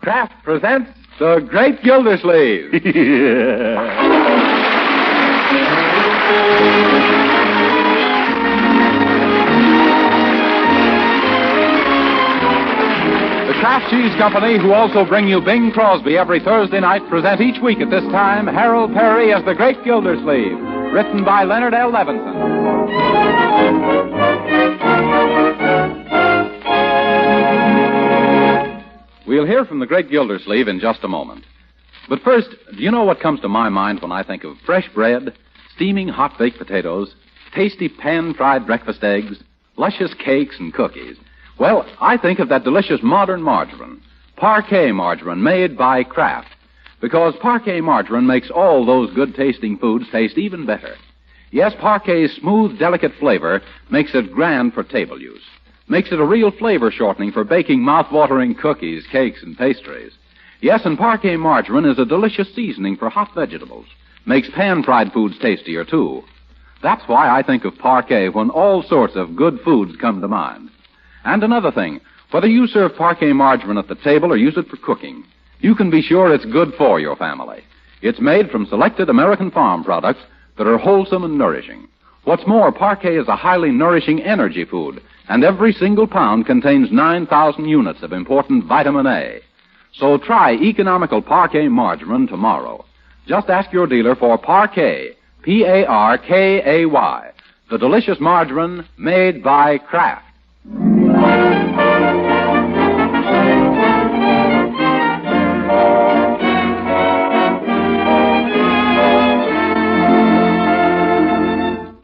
Kraft presents The Great Gildersleeve. The Kraft Cheese Company, who also bring you Bing Crosby every Thursday night, present each week at this time Harold Perry as The Great Gildersleeve, written by Leonard L. Levinson. We'll hear from the great Gildersleeve in just a moment. But first, do you know what comes to my mind when I think of fresh bread, steaming hot baked potatoes, tasty pan-fried breakfast eggs, luscious cakes and cookies? Well, I think of that delicious modern margarine, Parquet margarine made by Kraft, because Parquet margarine makes all those good-tasting foods taste even better. Yes, Parquet's smooth, delicate flavor makes it grand for table use. Makes it a real flavor shortening for baking mouth-watering cookies, cakes, and pastries. Yes, and Parquet margarine is a delicious seasoning for hot vegetables. Makes pan-fried foods tastier, too. That's why I think of Parquet when all sorts of good foods come to mind. And another thing, whether you serve Parquet margarine at the table or use it for cooking, you can be sure it's good for your family. It's made from selected American farm products that are wholesome and nourishing. What's more, Parquet is a highly nourishing energy food, and every single pound contains 9,000 units of important vitamin A. So try economical Parquet margarine tomorrow. Just ask your dealer for Parquet, P-A-R-K-A-Y, the delicious margarine made by Kraft.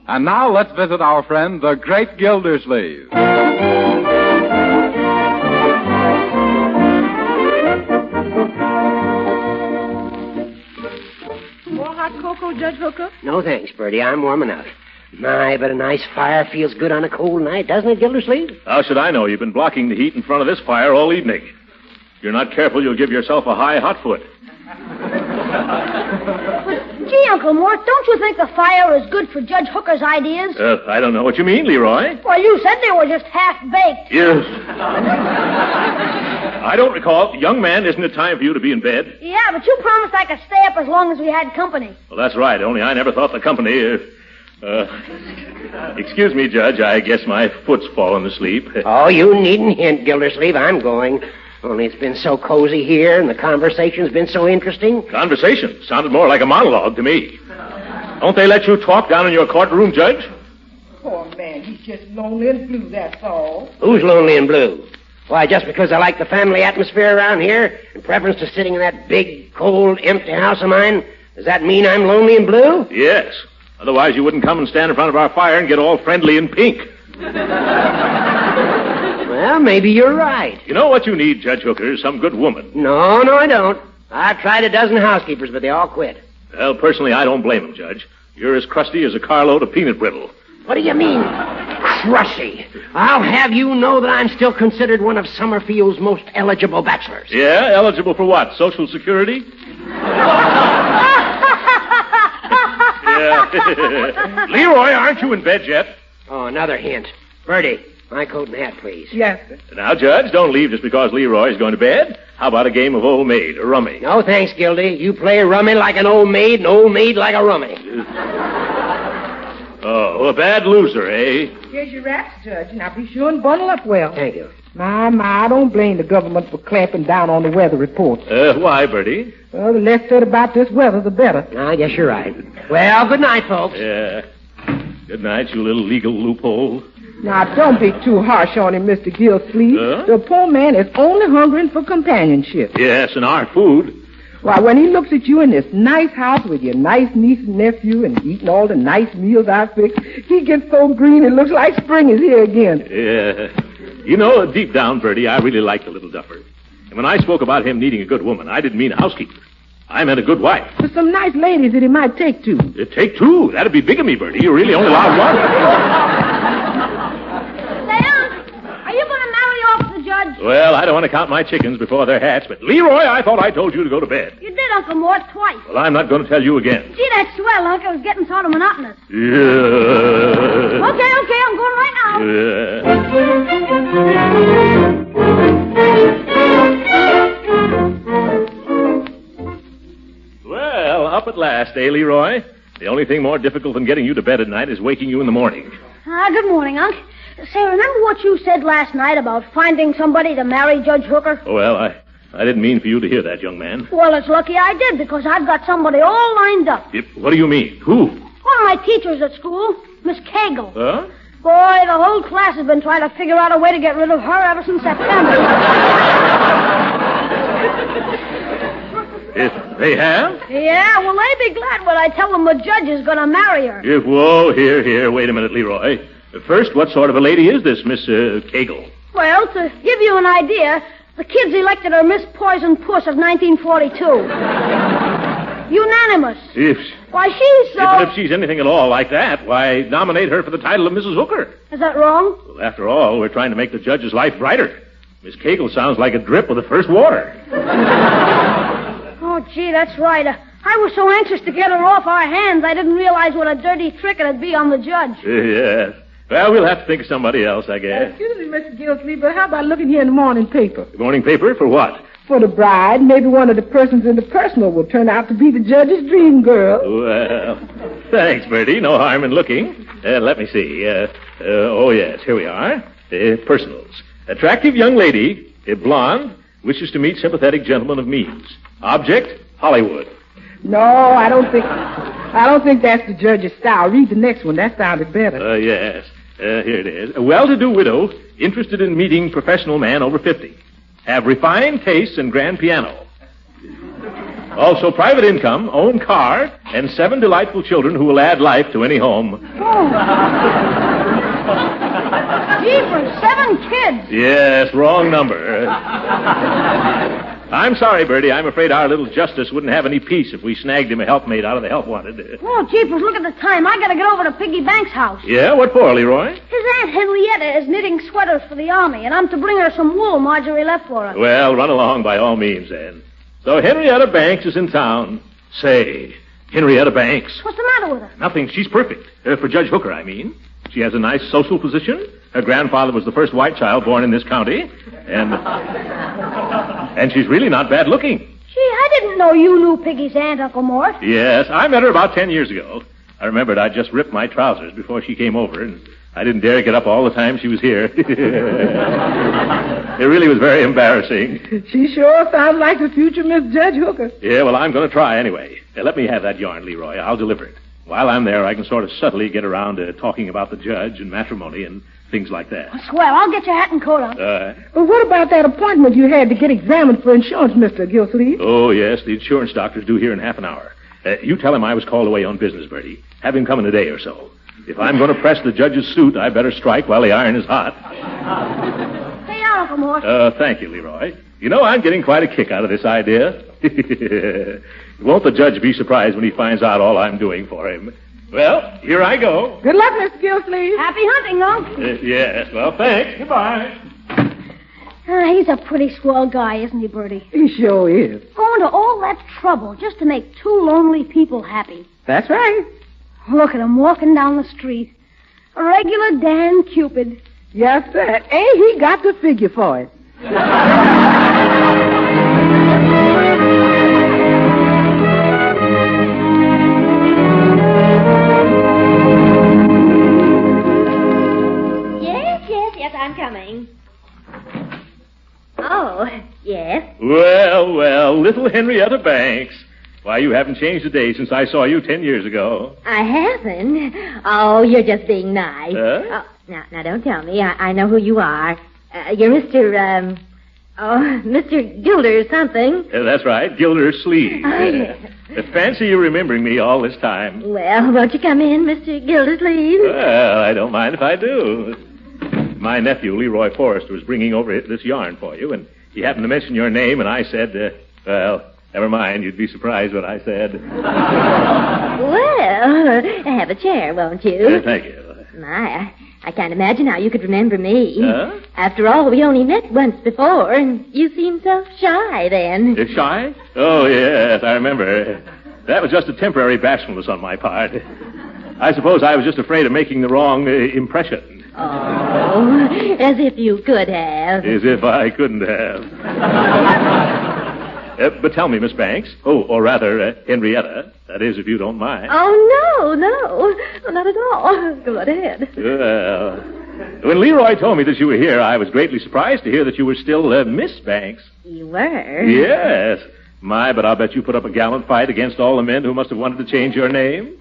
And now let's visit our friend, the great Gildersleeve. More hot cocoa, Judge Hooker? No thanks, Bertie. I'm warm enough. My, but a nice fire feels good on a cold night, doesn't it, Gildersleeve? How should I know? You've been blocking the heat in front of this fire all evening. If you're not careful, you'll give yourself a high hot foot. Gee, Uncle Mort, don't you think the fire is good for Judge Hooker's ideas? I don't know what you mean, Leroy. Well, you said they were just half-baked. Yes. I don't recall. Young man, isn't it time for you to be in bed? Yeah, but you promised I could stay up as long as we had company. Well, that's right, only I never thought the company... Excuse me, Judge, I guess my foot's fallen asleep. Oh, you needn't hint, Gildersleeve. I'm going. Only it's been so cozy here, and the conversation's been so interesting. Conversation? Sounded more like a monologue to me. Don't they let you talk down in your courtroom, Judge? Poor man, he's just lonely and blue, that's all. Who's lonely and blue? Why, just because I like the family atmosphere around here, in preference to sitting in that big, cold, empty house of mine, does that mean I'm lonely and blue? Yes. Otherwise, you wouldn't come and stand in front of our fire and get all friendly and pink. Well, maybe you're right. You know what you need, Judge Hooker, is some good woman. No, I don't. I've tried a dozen housekeepers, but they all quit. Well, personally, I don't blame them, Judge. You're as crusty as a carload of peanut brittle. What do you mean, crusty? I'll have you know that I'm still considered one of Summerfield's most eligible bachelors. Yeah? Eligible for what? Social Security? Yeah. Leroy, aren't you in bed yet? Oh, another hint. Bertie, my coat and hat, please. Yes, sir. Now, Judge, don't leave just because Leroy's going to bed. How about a game of old maid, or rummy? No, thanks, Gildy. You play rummy like an old maid, and old maid like a rummy. Oh, a bad loser, eh? Here's your wraps, Judge. Now be sure and bundle up well. Thank you. My, I don't blame the government for clamping down on the weather reports. Why, Bertie? Well, the less said about this weather, the better. I guess you're right. Well, good night, folks. Yeah. Good night, you little legal loophole. Now, don't be too harsh on him, Mr. Gildersleeve. The poor man is only hungering for companionship. Yes, and our food. Why, when he looks at you in this nice house with your nice niece and nephew and eating all the nice meals I fixed, he gets so green it looks like spring is here again. Yeah. You know, deep down, Bertie, I really like the little duffer. And when I spoke about him needing a good woman, I didn't mean a housekeeper. I meant a good wife. There's some nice ladies that he might take to. Take two? That'd be bigamy, Bertie. You really only allowed one. Say, Unc, are you going to marry off the judge? Well, I don't want to count my chickens before they're hatched, but Leroy, I thought I told you to go to bed. You did, Uncle Mort, twice. Well, I'm not going to tell you again. Gee, that's swell, Unc. It was getting sort of monotonous. Yeah. Okay, I'm going right now. Yeah. up at last, eh, Leroy? The only thing more difficult than getting you to bed at night is waking you in the morning. Good morning, Unc. Say, remember what you said last night about finding somebody to marry Judge Hooker? Well, I didn't mean for you to hear that, young man. Well, it's lucky I did, because I've got somebody all lined up. What do you mean? Who? One of my teachers at school, Miss Cagle. Huh? Boy, the whole class has been trying to figure out a way to get rid of her ever since September. If they have? Yeah, well, they'd be glad when I tell them the judge is going to marry her. Whoa, here, wait a minute, Leroy. First, what sort of a lady is this, Miss Cagle? Well, to give you an idea, the kids elected her Miss Poison Puss of 1942. Unanimous. Why, she's so... But if she's anything at all like that, why nominate her for the title of Mrs. Hooker? Is that wrong? Well, after all, we're trying to make the judge's life brighter. Miss Cagle sounds like a drip of the first water. Oh, gee, that's right. I was so anxious to get her off our hands, I didn't realize what a dirty trick it'd be on the judge. Yes. Well, we'll have to think of somebody else, I guess. Excuse me, Mr. Gildersleeve, but how about looking here in the morning paper? The morning paper? For what? For the bride. Maybe one of the persons in the personal will turn out to be the judge's dream girl. Well, thanks, Bertie. No harm in looking. Let me see. Oh, yes, here we are. Personals. Attractive young lady, blonde, wishes to meet sympathetic gentleman of means. Object, Hollywood. No, I don't think that's the judge's style. Read the next one. That sounded better. Yes. Here it is. A well-to-do widow interested in meeting professional man over 50. Have refined tastes and grand piano. Also private income, own car, and 7 delightful children who will add life to any home. Oh. Jeepers, 7 kids. Yes, wrong number. I'm sorry, Bertie. I'm afraid our little Justice wouldn't have any peace if we snagged him a helpmate out of the help wanted. Oh, Jeepers, look at the time. I gotta get over to Piggy Banks' house. Yeah? What for, Leroy? His Aunt Henrietta is knitting sweaters for the army, and I'm to bring her some wool Marjorie left for her. Well, run along by all means, then. So Henrietta Banks is in town. Say, Henrietta Banks. What's the matter with her? Nothing. She's perfect. For Judge Hooker, I mean. She has a nice social position. Her grandfather was the first white child born in this county. And she's really not bad looking. Gee, I didn't know you knew Piggy's aunt, Uncle Mort. Yes, I met her about 10 years ago. I remembered I'd just ripped my trousers before she came over, and I didn't dare get up all the time she was here. It really was very embarrassing. She sure sounds like the future Miss Judge Hooker. Yeah, well, I'm going to try anyway. Let me have that yarn, Leroy. I'll deliver it. While I'm there, I can sort of subtly get around to talking about the judge and matrimony and things like that. Swell. I'll get your hat and coat on. Well, what about that appointment you had to get examined for insurance, Mr. Gildersleeve? Oh, yes. The insurance doctor's due here in half an hour. You tell him I was called away on business, Bertie. Have him come in a day or so. If I'm going to press the judge's suit, I better strike while the iron is hot. Stay out, Uncle Mort. Thank you, Leroy. You know, I'm getting quite a kick out of this idea. Won't the judge be surprised when he finds out all I'm doing for him? Well, here I go. Good luck, Mr. Gildersleeve. Happy hunting, Unc. Yes, well, thanks. Goodbye. He's a pretty swell guy, isn't he, Bertie? He sure is. Going to all that trouble just to make 2 lonely people happy. That's right. Look at him walking down the street. A regular Dan Cupid. Yes, sir. And he got the figure for it. Yes, I'm coming. Oh, yes. Well, little Henrietta Banks. Why, you haven't changed a day since I saw you 10 years ago. I haven't. Oh, you're just being nice. Huh? Oh, now, don't tell me. I know who you are. You're Mr. Mr. Gilder something. That's right, Gildersleeve. Oh, yes. Fancy you remembering me all this time. Well, won't you come in, Mr. Gildersleeve? Well, I don't mind if I do. My nephew, Leroy Forrester, was bringing over this yarn for you, and he happened to mention your name, and I said, well, never mind. You'd be surprised what I said. Well, have a chair, won't you? Thank you. My, I can't imagine how you could remember me. Huh? After all, we only met once before, and you seemed so shy then. Shy? Oh, yes, I remember. That was just a temporary bashfulness on my part. I suppose I was just afraid of making the wrong impression. Oh, as if you could have. As if I couldn't have. But tell me, Miss Banks, or rather, Henrietta, that is, if you don't mind. Oh, no, not at all. Go right ahead. Well, when Leroy told me that you were here, I was greatly surprised to hear that you were still Miss Banks. You were? Yes. My, but I'll bet you put up a gallant fight against all the men who must have wanted to change your name.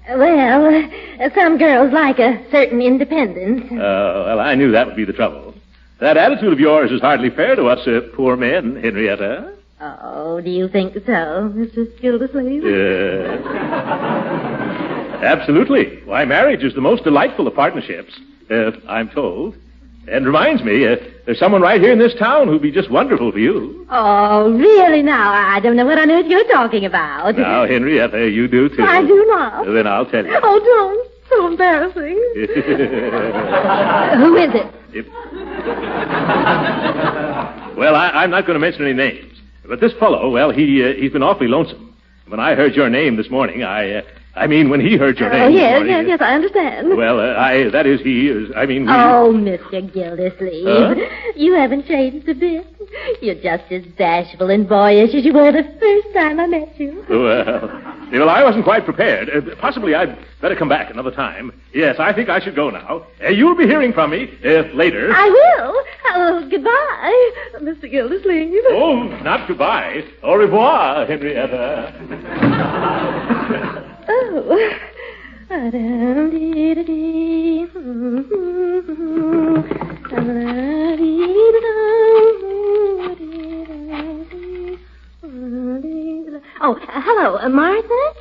Well, some girls like a certain independence. Oh, well, I knew that would be the trouble. That attitude of yours is hardly fair to us poor men, Henrietta. Oh, do you think so, Mr. Gildersleeve? Yes. Absolutely. Why, marriage is the most delightful of partnerships, I'm told. And reminds me, there's someone right here in this town who'd be just wonderful for you. Oh, really now? I don't know what on earth you're talking about. Now, Henrietta, you do too. I do not. Then I'll tell you. Oh, don't. So embarrassing. Who is it? Well, I'm not going to mention any names. But this fellow, well, he's been awfully lonesome. When I heard your name this morning, when he heard your name Oh, this yes, morning... yes, I understand. Well, we... Oh, Mr. Gildersleeve, you haven't changed a bit. You're just as bashful and boyish as you were the first time I met you. Well, I wasn't quite prepared. Possibly I'd better come back another time. Yes, I think I should go now. You'll be hearing from me later. I will. Oh, goodbye, Mr. Gildersleeve. Oh, not goodbye. Au revoir, Henrietta. Oh. Oh, hello, Martha?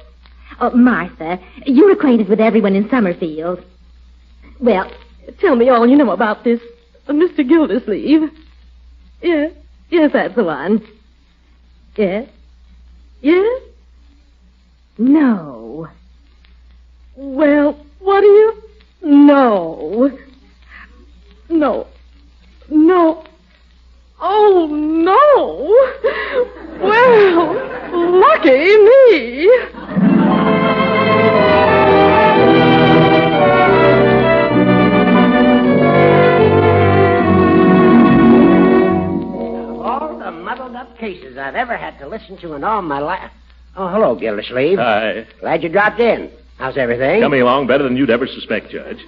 Oh, Martha, you're acquainted with everyone in Summerfield. Well, tell me all you know about this Mr. Gildersleeve. Yes, that's the one. Yes? Yes? No. Well, what do you... No. No. No. Oh, no. Well, lucky me. All the muddled-up cases I've ever had to listen to in all my life. Oh, hello, Gildersleeve. Hi. Glad you dropped in. How's everything? Coming along better than you'd ever suspect, Judge.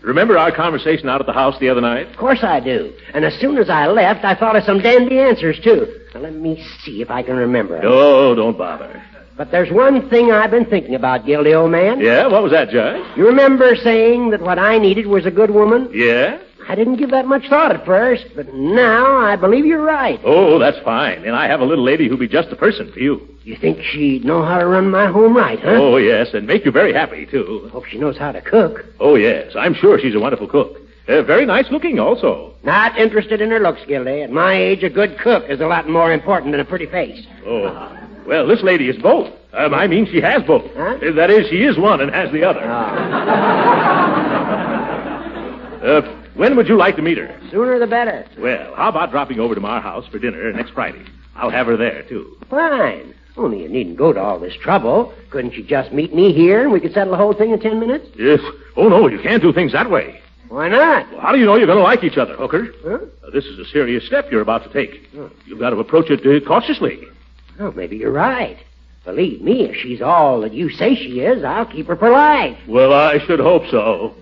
Remember our conversation out at the house the other night? Of course I do. And as soon as I left, I thought of some dandy answers, too. Now, let me see if I can remember. Oh, don't bother. But there's one thing I've been thinking about, Gildy, old man. Yeah? What was that, Judge? You remember saying that what I needed was a good woman? Yeah? I didn't give that much thought at first, but now I believe you're right. Oh, that's fine. And I have a little lady who'll be just the person for you. You think she'd know how to run my home right, huh? Oh, yes, and make you very happy, too. Hope she knows how to cook. Oh, yes. I'm sure she's a wonderful cook. Very nice looking, also. Not interested in her looks, Gildy. At my age, a good cook is a lot more important than a pretty face. Oh. Well, this lady is both. She has both. Huh? That is, she is one and has the other. Oh. When would you like to meet her? Sooner the better. Well, how about dropping over to our house for dinner next Friday? I'll have her there, too. Fine. Only you needn't go to all this trouble. Couldn't you just meet me here and we could settle the whole thing in 10 minutes? Yes. Oh, no, you can't do things that way. Why not? Well, how do you know you're going to like each other, Hooker? Huh? This is a serious step you're about to take. You've got to approach it cautiously. Oh, maybe you're right. Believe me, if she's all that you say she is, I'll keep her for life. Well, I should hope so.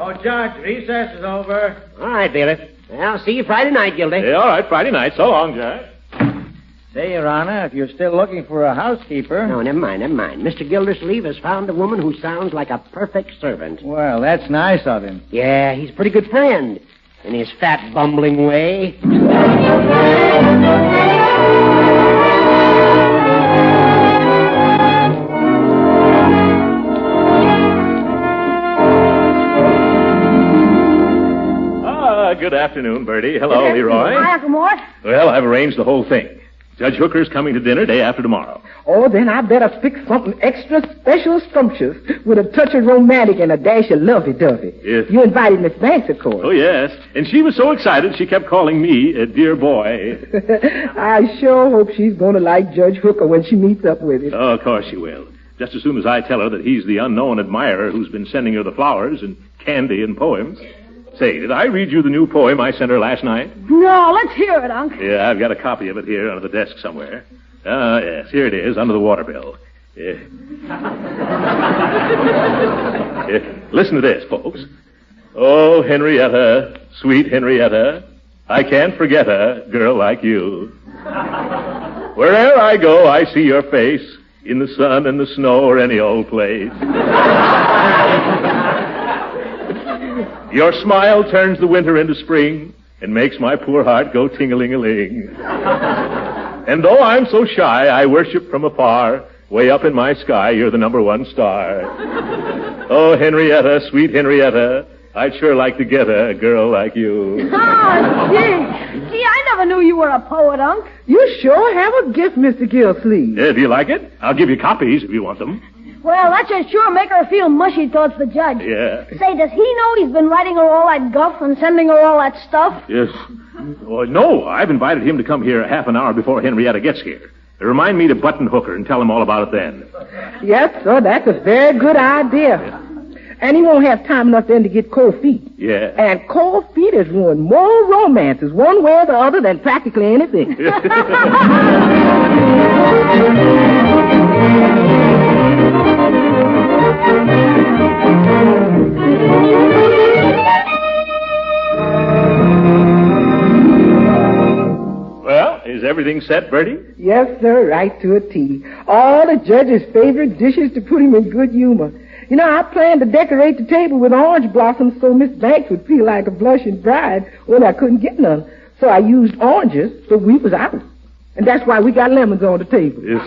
Oh, Judge, recess is over. All right, bailiff. I'll see you Friday night, Gildy. Yeah, all right, Friday night. So long, Judge. Say, Your Honor, if you're still looking for a housekeeper... No, never mind. Mr. Gildersleeve has found a woman who sounds like a perfect servant. Well, that's nice of him. Yeah, he's a pretty good friend. In his fat, bumbling way. Good afternoon, Bertie. Hello, Leroy. Hi, Uncle Mort. Well, I've arranged the whole thing. Judge Hooker's coming to dinner day after tomorrow. Oh, then I better fix something extra special scrumptious with a touch of romantic and a dash of lovey-dovey. Yes. You invited Miss Banks, of course. Oh, yes. And she was so excited she kept calling me a dear boy. I sure hope she's going to like Judge Hooker when she meets up with him. Oh, of course she will. Just as soon as I tell her that he's the unknown admirer who's been sending her the flowers and candy and poems. Say, did I read you the new poem I sent her last night? No, let's hear it, Unc. Yeah, I've got a copy of it here under the desk somewhere. Yes, here it is, under the water bill. Yeah. Listen to this, folks. Oh, Henrietta, sweet Henrietta, I can't forget a girl like you. Wherever I go, I see your face, in the sun and the snow or any old place. Your smile turns the winter into spring and makes my poor heart go ting-a-ling-a-ling. And though I'm so shy, I worship from afar. Way up in my sky, you're the number one star. Oh, Henrietta, sweet Henrietta, I'd sure like to get a girl like you. Oh, gee. Gee, I never knew you were a poet, Unc. You sure have a gift, Mr. Gildersleeve. Yeah, do you like it? I'll give you copies if you want them. Well, that should sure make her feel mushy towards the judge. Yeah. Say, does he know he's been writing her all that guff and sending her all that stuff? Yes. Oh, no, I've invited him to come here half an hour before Henrietta gets here. Remind me to button hook her and tell him all about it then. Yes, sir, that's a very good idea. And he won't have time enough then to get cold feet. Yeah. And cold feet has ruined more romances one way or the other than practically anything. Well, is everything set, Bertie? Yes, sir, right to a T. All the judge's favorite dishes to put him in good humor. You know, I planned to decorate the table with orange blossoms so Miss Banks would feel like a blushing bride when I couldn't get none. So I used oranges, so we was out. And that's why we got lemons on the table. Yes.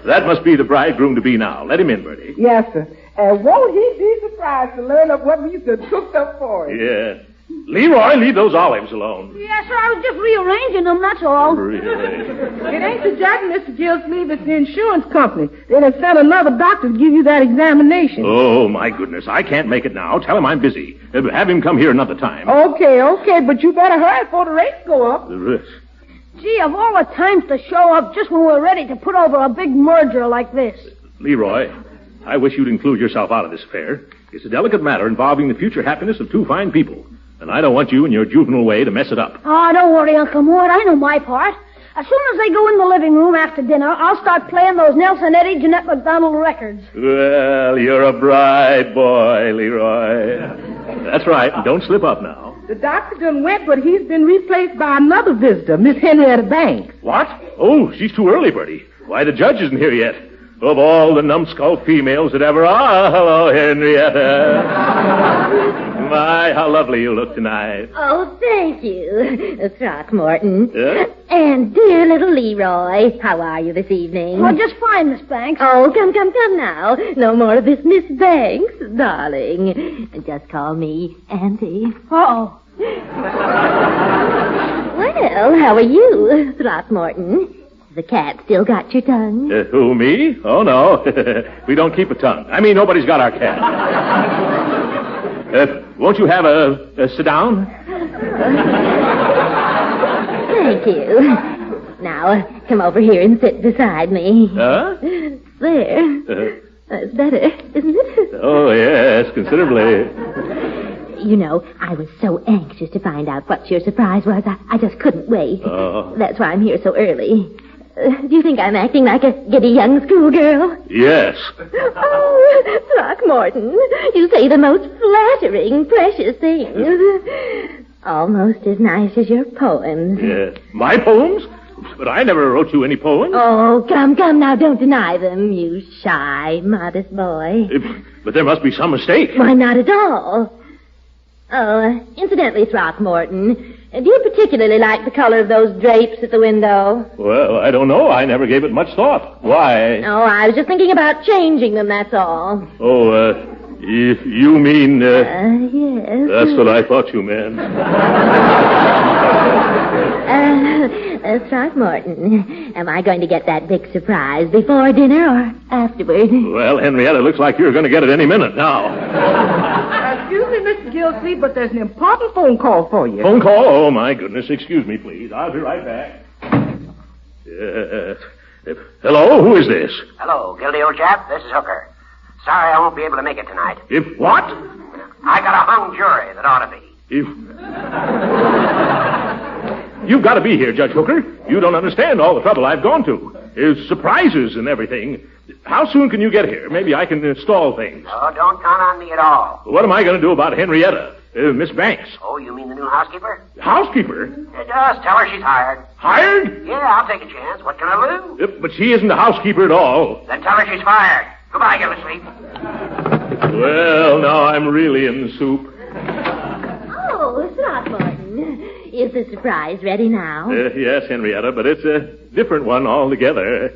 That must be the bridegroom-to-be now. Let him in, Bertie. Yes, sir. And won't he be surprised to learn of what we cooked up for him? Yeah. Leroy, leave those olives alone. Yes, sir, I was just rearranging them, that's all. Really? It ain't the judge, Mr. Gildersleeve, it's the insurance company. They done sent another doctor to give you that examination. Oh, my goodness. I can't make it now. Tell him I'm busy. Have him come here another time. Okay, but you better hurry before the rates go up. The risk. Gee, of all the times to show up just when we're ready to put over a big merger like this. Leroy, I wish you'd include yourself out of this affair. It's a delicate matter involving the future happiness of two fine people. And I don't want you in your juvenile way to mess it up. Oh, don't worry, Uncle Mort. I know my part. As soon as they go in the living room after dinner, I'll start playing those Nelson Eddy, Jeanette MacDonald records. Well, you're a bright boy, Leroy. That's right. Don't slip up now. The doctor done went, but he's been replaced by another visitor, Miss Henrietta Banks. What? Oh, she's too early, Bertie. Why, the judge isn't here yet. Of all the numbskull females that ever are. Hello, Henrietta. My, how lovely you look tonight. Oh, thank you, Throckmorton. Yeah? And dear little Leroy, how are you this evening? Oh, just fine, Miss Banks. Oh, come now. No more of this Miss Banks, darling. Just call me Auntie. Uh-oh. Well, how are you, Throckmorton? The cat still got your tongue? Who, me? Oh, no. We don't keep a tongue. I mean, nobody's got our cat. Won't you have a sit down? Thank you. Now, come over here and sit beside me. Huh? There. That's better, isn't it? Oh, yes, considerably. You know, I was so anxious to find out what your surprise was. I just couldn't wait. Oh. That's why I'm here so early. Do you think I'm acting like a giddy young schoolgirl? Yes. Oh, Throckmorton, you say the most flattering, precious things. Almost as nice as your poems. Yeah. My poems? But I never wrote you any poems. Oh, come now, don't deny them, you shy, modest boy. But there must be some mistake. Why, not at all. Oh, incidentally, Throckmorton, do you particularly like the color of those drapes at the window? Well, I don't know. I never gave it much thought. Why? Oh, I was just thinking about changing them, that's all. Oh, you mean... Yes. That's what I thought you meant. Throckmorton, am I going to get that big surprise before dinner or afterward? Well, Henrietta, looks like you're going to get it any minute now. Excuse me, Mr. Gildersleeve, but there's an important phone call for you. Phone call? Oh, my goodness. Excuse me, please. I'll be right back. Hello? Who is this? Hello, Gildy, old chap. This is Hooker. Sorry I won't be able to make it tonight. What? I got a hung jury that ought to be. You've got to be here, Judge Hooker. You don't understand all the trouble I've gone to. Surprises and everything. How soon can you get here? Maybe I can install things. Oh, don't count on me at all. What am I going to do about Henrietta, Miss Banks? Oh, you mean the new housekeeper? Housekeeper? Just tell her she's hired. Hired? Yeah, I'll take a chance. What can I lose? But she isn't a housekeeper at all. Then tell her she's fired. Goodbye, Gildersleeve. Well, now I'm really in the soup. Oh, Throckmorton. Is the surprise ready now? Yes, Henrietta, but it's a different one altogether.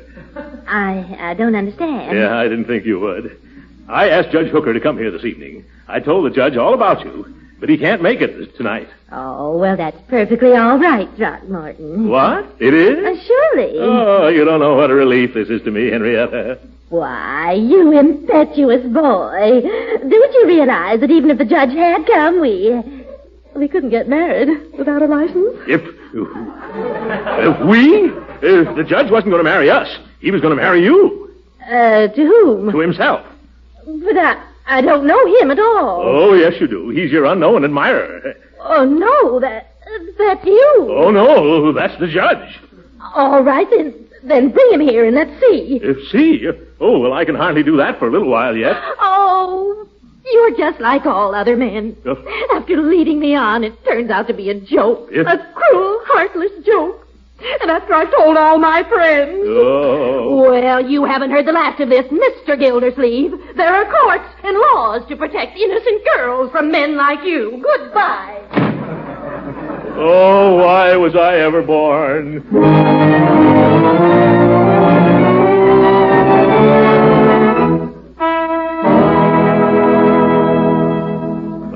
I don't understand. Yeah, I didn't think you would. I asked Judge Hooker to come here this evening. I told the judge all about you, but he can't make it tonight. Oh, well, that's perfectly all right, Throckmorton. What? It is? Surely. Oh, you don't know what a relief this is to me, Henrietta. Why, you impetuous boy. Don't you realize that even if the judge had come, we couldn't get married without a license? If the judge wasn't going to marry us. He was going to marry you. To whom? To himself. But I don't know him at all. Oh, yes, you do. He's your unknown admirer. Oh, no, that's you. Oh, no, that's the judge. All right, then bring him here and let's see. See? Oh, well, I can hardly do that for a little while yet. Oh, you're just like all other men. After leading me on, it turns out to be a joke. A cruel, heartless joke. And after I've told all my friends. Oh. Well, you haven't heard the last of this, Mr. Gildersleeve. There are courts and laws to protect innocent girls from men like you. Goodbye. Oh, why was I ever born?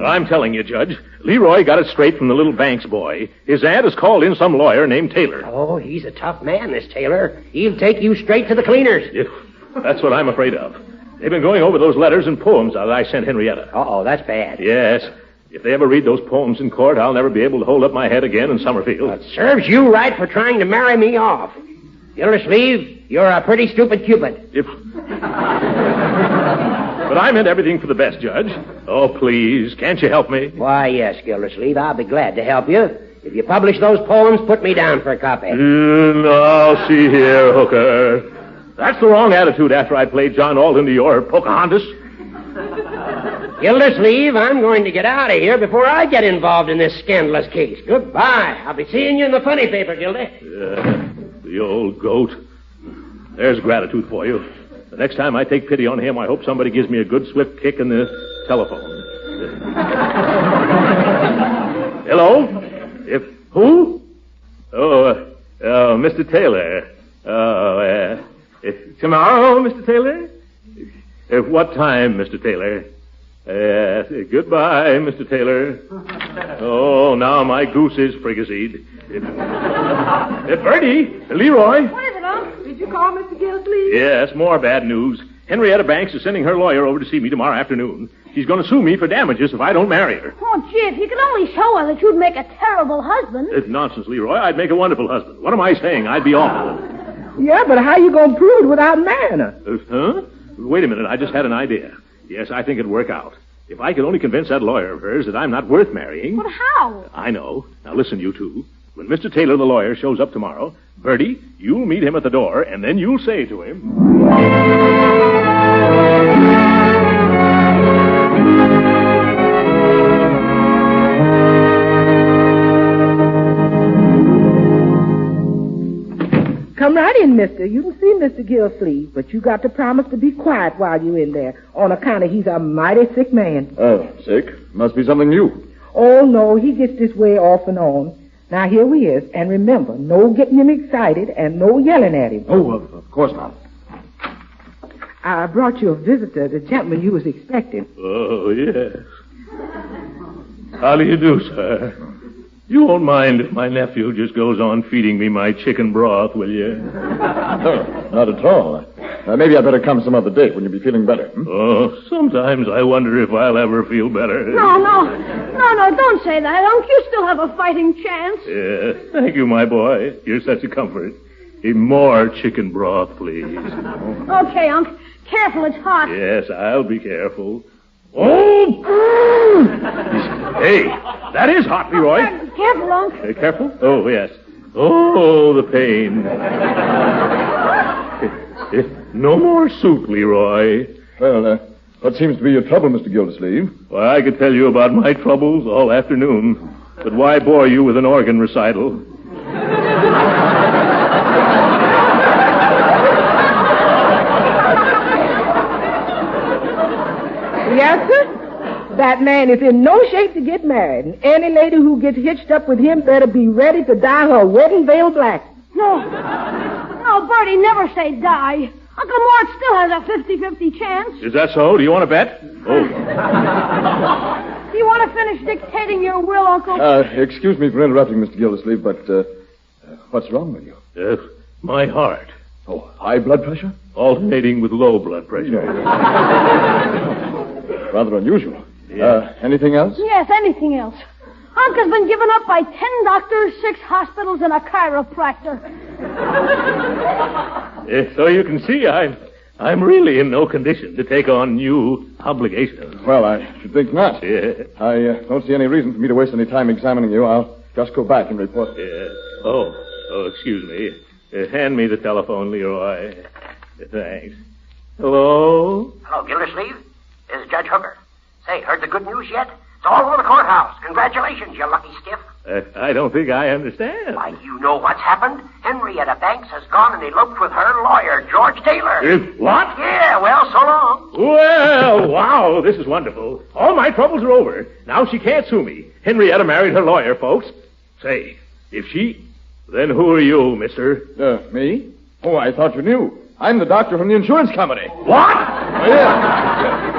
I'm telling you, Judge, Leroy got it straight from the little Banks boy. His aunt has called in some lawyer named Taylor. Oh, he's a tough man, this Taylor. He'll take you straight to the cleaners. Yeah, that's what I'm afraid of. They've been going over those letters and poems that I sent Henrietta. Uh-oh, that's bad. Yes. If they ever read those poems in court, I'll never be able to hold up my head again in Summerfield. It serves you right for trying to marry me off. Gildersleeve, you're a pretty stupid Cupid. But I meant everything for the best, Judge. Oh, please, can't you help me? Why, yes, Gildersleeve, I'll be glad to help you. If you publish those poems, put me down for a copy. Now, see here, Hooker. That's the wrong attitude after I played John Alden to your Pocahontas. Gildersleeve, I'm going to get out of here before I get involved in this scandalous case. Goodbye. I'll be seeing you in the funny paper, Gildy. The old goat. There's gratitude for you. The next time I take pity on him, I hope somebody gives me a good swift kick in the telephone. Hello? Who? Oh, Mr. Taylor. Tomorrow, Mr. Taylor? What time, Mr. Taylor? Goodbye, Mr. Taylor. Oh, now my goose is fricasseed. Bertie, Leroy. What is it, Unc? Did you call Mr. Gildersleeve? Yes, more bad news. Henrietta Banks is sending her lawyer over to see me tomorrow afternoon. She's going to sue me for damages if I don't marry her. Oh, gee, if you could only show her that you'd make a terrible husband. It's nonsense, Leroy. I'd make a wonderful husband. What am I saying? I'd be awful. Yeah, but how you going to prove it without marrying her? Huh? Wait a minute. I just had an idea. Yes, I think it'd work out. If I could only convince that lawyer of hers that I'm not worth marrying. But how? I know. Now listen, you two. When Mr. Taylor, the lawyer, shows up tomorrow, Bertie, you'll meet him at the door, and then you'll say to him... Come right in, mister. You can see Mr. Gildersleeve, but you got to promise to be quiet while you're in there, on account of he's a mighty sick man. Oh, sick? Must be something new. Oh, no, he gets this way off and on. Now, here he is, and remember, no getting him excited and no yelling at him. Oh, of course not. I brought you a visitor, the gentleman you was expecting. Oh, yes. How do you do, sir? You won't mind if my nephew just goes on feeding me my chicken broth, will you? No, not at all. Maybe I'd better come some other day when you'll be feeling better. Oh, sometimes I wonder if I'll ever feel better. No, don't say that, Unc. You still have a fighting chance. Yeah, thank you, my boy. You're such a comfort. More chicken broth, please. Okay, Unc. Careful, it's hot. Yes, I'll be careful. Oh! Hey, that is hot, Leroy. Careful, Unc. Careful? Oh, yes. Oh, the pain. No more soup, Leroy. Well, what seems to be your trouble, Mr. Gildersleeve? Well, I could tell you about my troubles all afternoon, but why bore you with an organ recital? Yes, sir? That man is in no shape to get married, and any lady who gets hitched up with him better be ready to dye her wedding veil black. No, Bertie, never say die. Uncle Mort still has a 50-50 chance. Is that so? Do you want to bet? Oh. Do you want to finish dictating your will, Uncle? Excuse me for interrupting, Mr. Gildersleeve, but what's wrong with you? My heart. Oh, high blood pressure? Alternating with low blood pressure. Rather unusual. Yeah. Anything else? Yes, anything else. Uncle's been given up by 10 doctors, 6 hospitals, and a chiropractor. So you can see I'm really in no condition to take on new obligations. Well, I should think not. Yeah. I don't see any reason for me to waste any time examining you. I'll just go back and report. Oh, excuse me. Hand me the telephone, Leroy. Thanks. Hello? Hello, Gildersleeve. This is Judge Hooker. Say, heard the good news yet? It's all over the courthouse. Congratulations, you lucky stiff. I don't think I understand. Why, you know what's happened. Henrietta Banks has gone and eloped with her lawyer, George Taylor. What? Yeah, well, so long. Well, wow, this is wonderful. All my troubles are over. Now she can't sue me. Henrietta married her lawyer, folks. Say, if she... Then who are you, mister? Me? Oh, I thought you knew. I'm the doctor from the insurance company. What? Oh, yeah.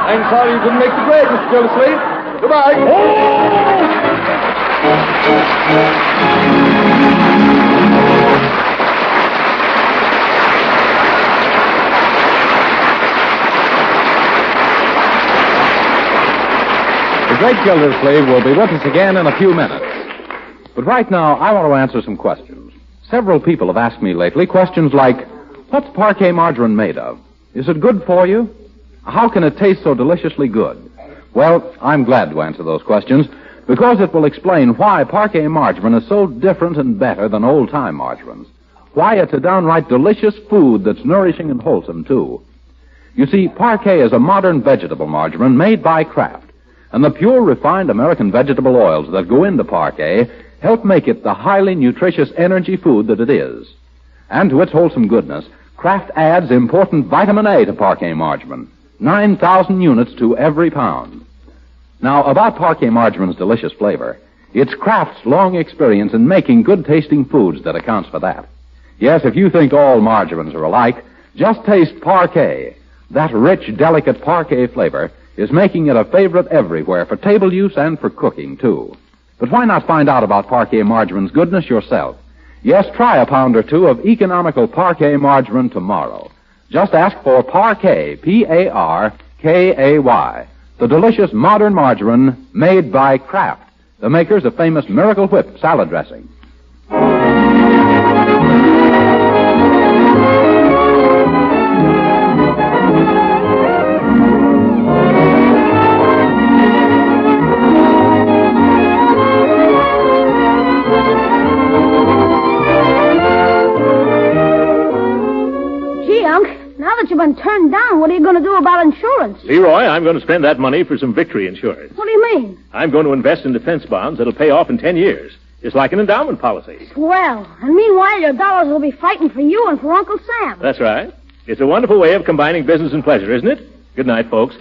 I'm sorry you didn't make the grade, Mr. Gildersleeve. Goodbye. The great Gildersleeve will be with us again in a few minutes. But right now, I want to answer some questions. Several people have asked me lately questions like, what's parquet margarine made of? Is it good for you? How can it taste so deliciously good? Well, I'm glad to answer those questions because it will explain why parquet margarine is so different and better than old-time margarines. Why it's a downright delicious food that's nourishing and wholesome, too. You see, parquet is a modern vegetable margarine made by Kraft, and the pure, refined American vegetable oils that go into parquet help make it the highly nutritious energy food that it is. And to its wholesome goodness, Kraft adds important vitamin A to parquet margarine, 9,000 units to every pound. Now, about parquet margarine's delicious flavor, it's Kraft's long experience in making good-tasting foods that accounts for that. Yes, if you think all margarines are alike, just taste parquet. That rich, delicate parquet flavor is making it a favorite everywhere for table use and for cooking, too. But why not find out about parquet margarine's goodness yourself? Yes, try a pound or two of economical parquet margarine tomorrow. Just ask for Parquet, Parkay, the delicious modern margarine made by Kraft, the makers of famous Miracle Whip salad dressing. You've been turned down. What are you going to do about insurance? Leroy, I'm going to spend that money for some victory insurance. What do you mean? I'm going to invest in defense bonds that'll pay off in 10 years. It's like an endowment policy. Swell. And meanwhile, your dollars will be fighting for you and for Uncle Sam. That's right. It's a wonderful way of combining business and pleasure, isn't it? Good night, folks.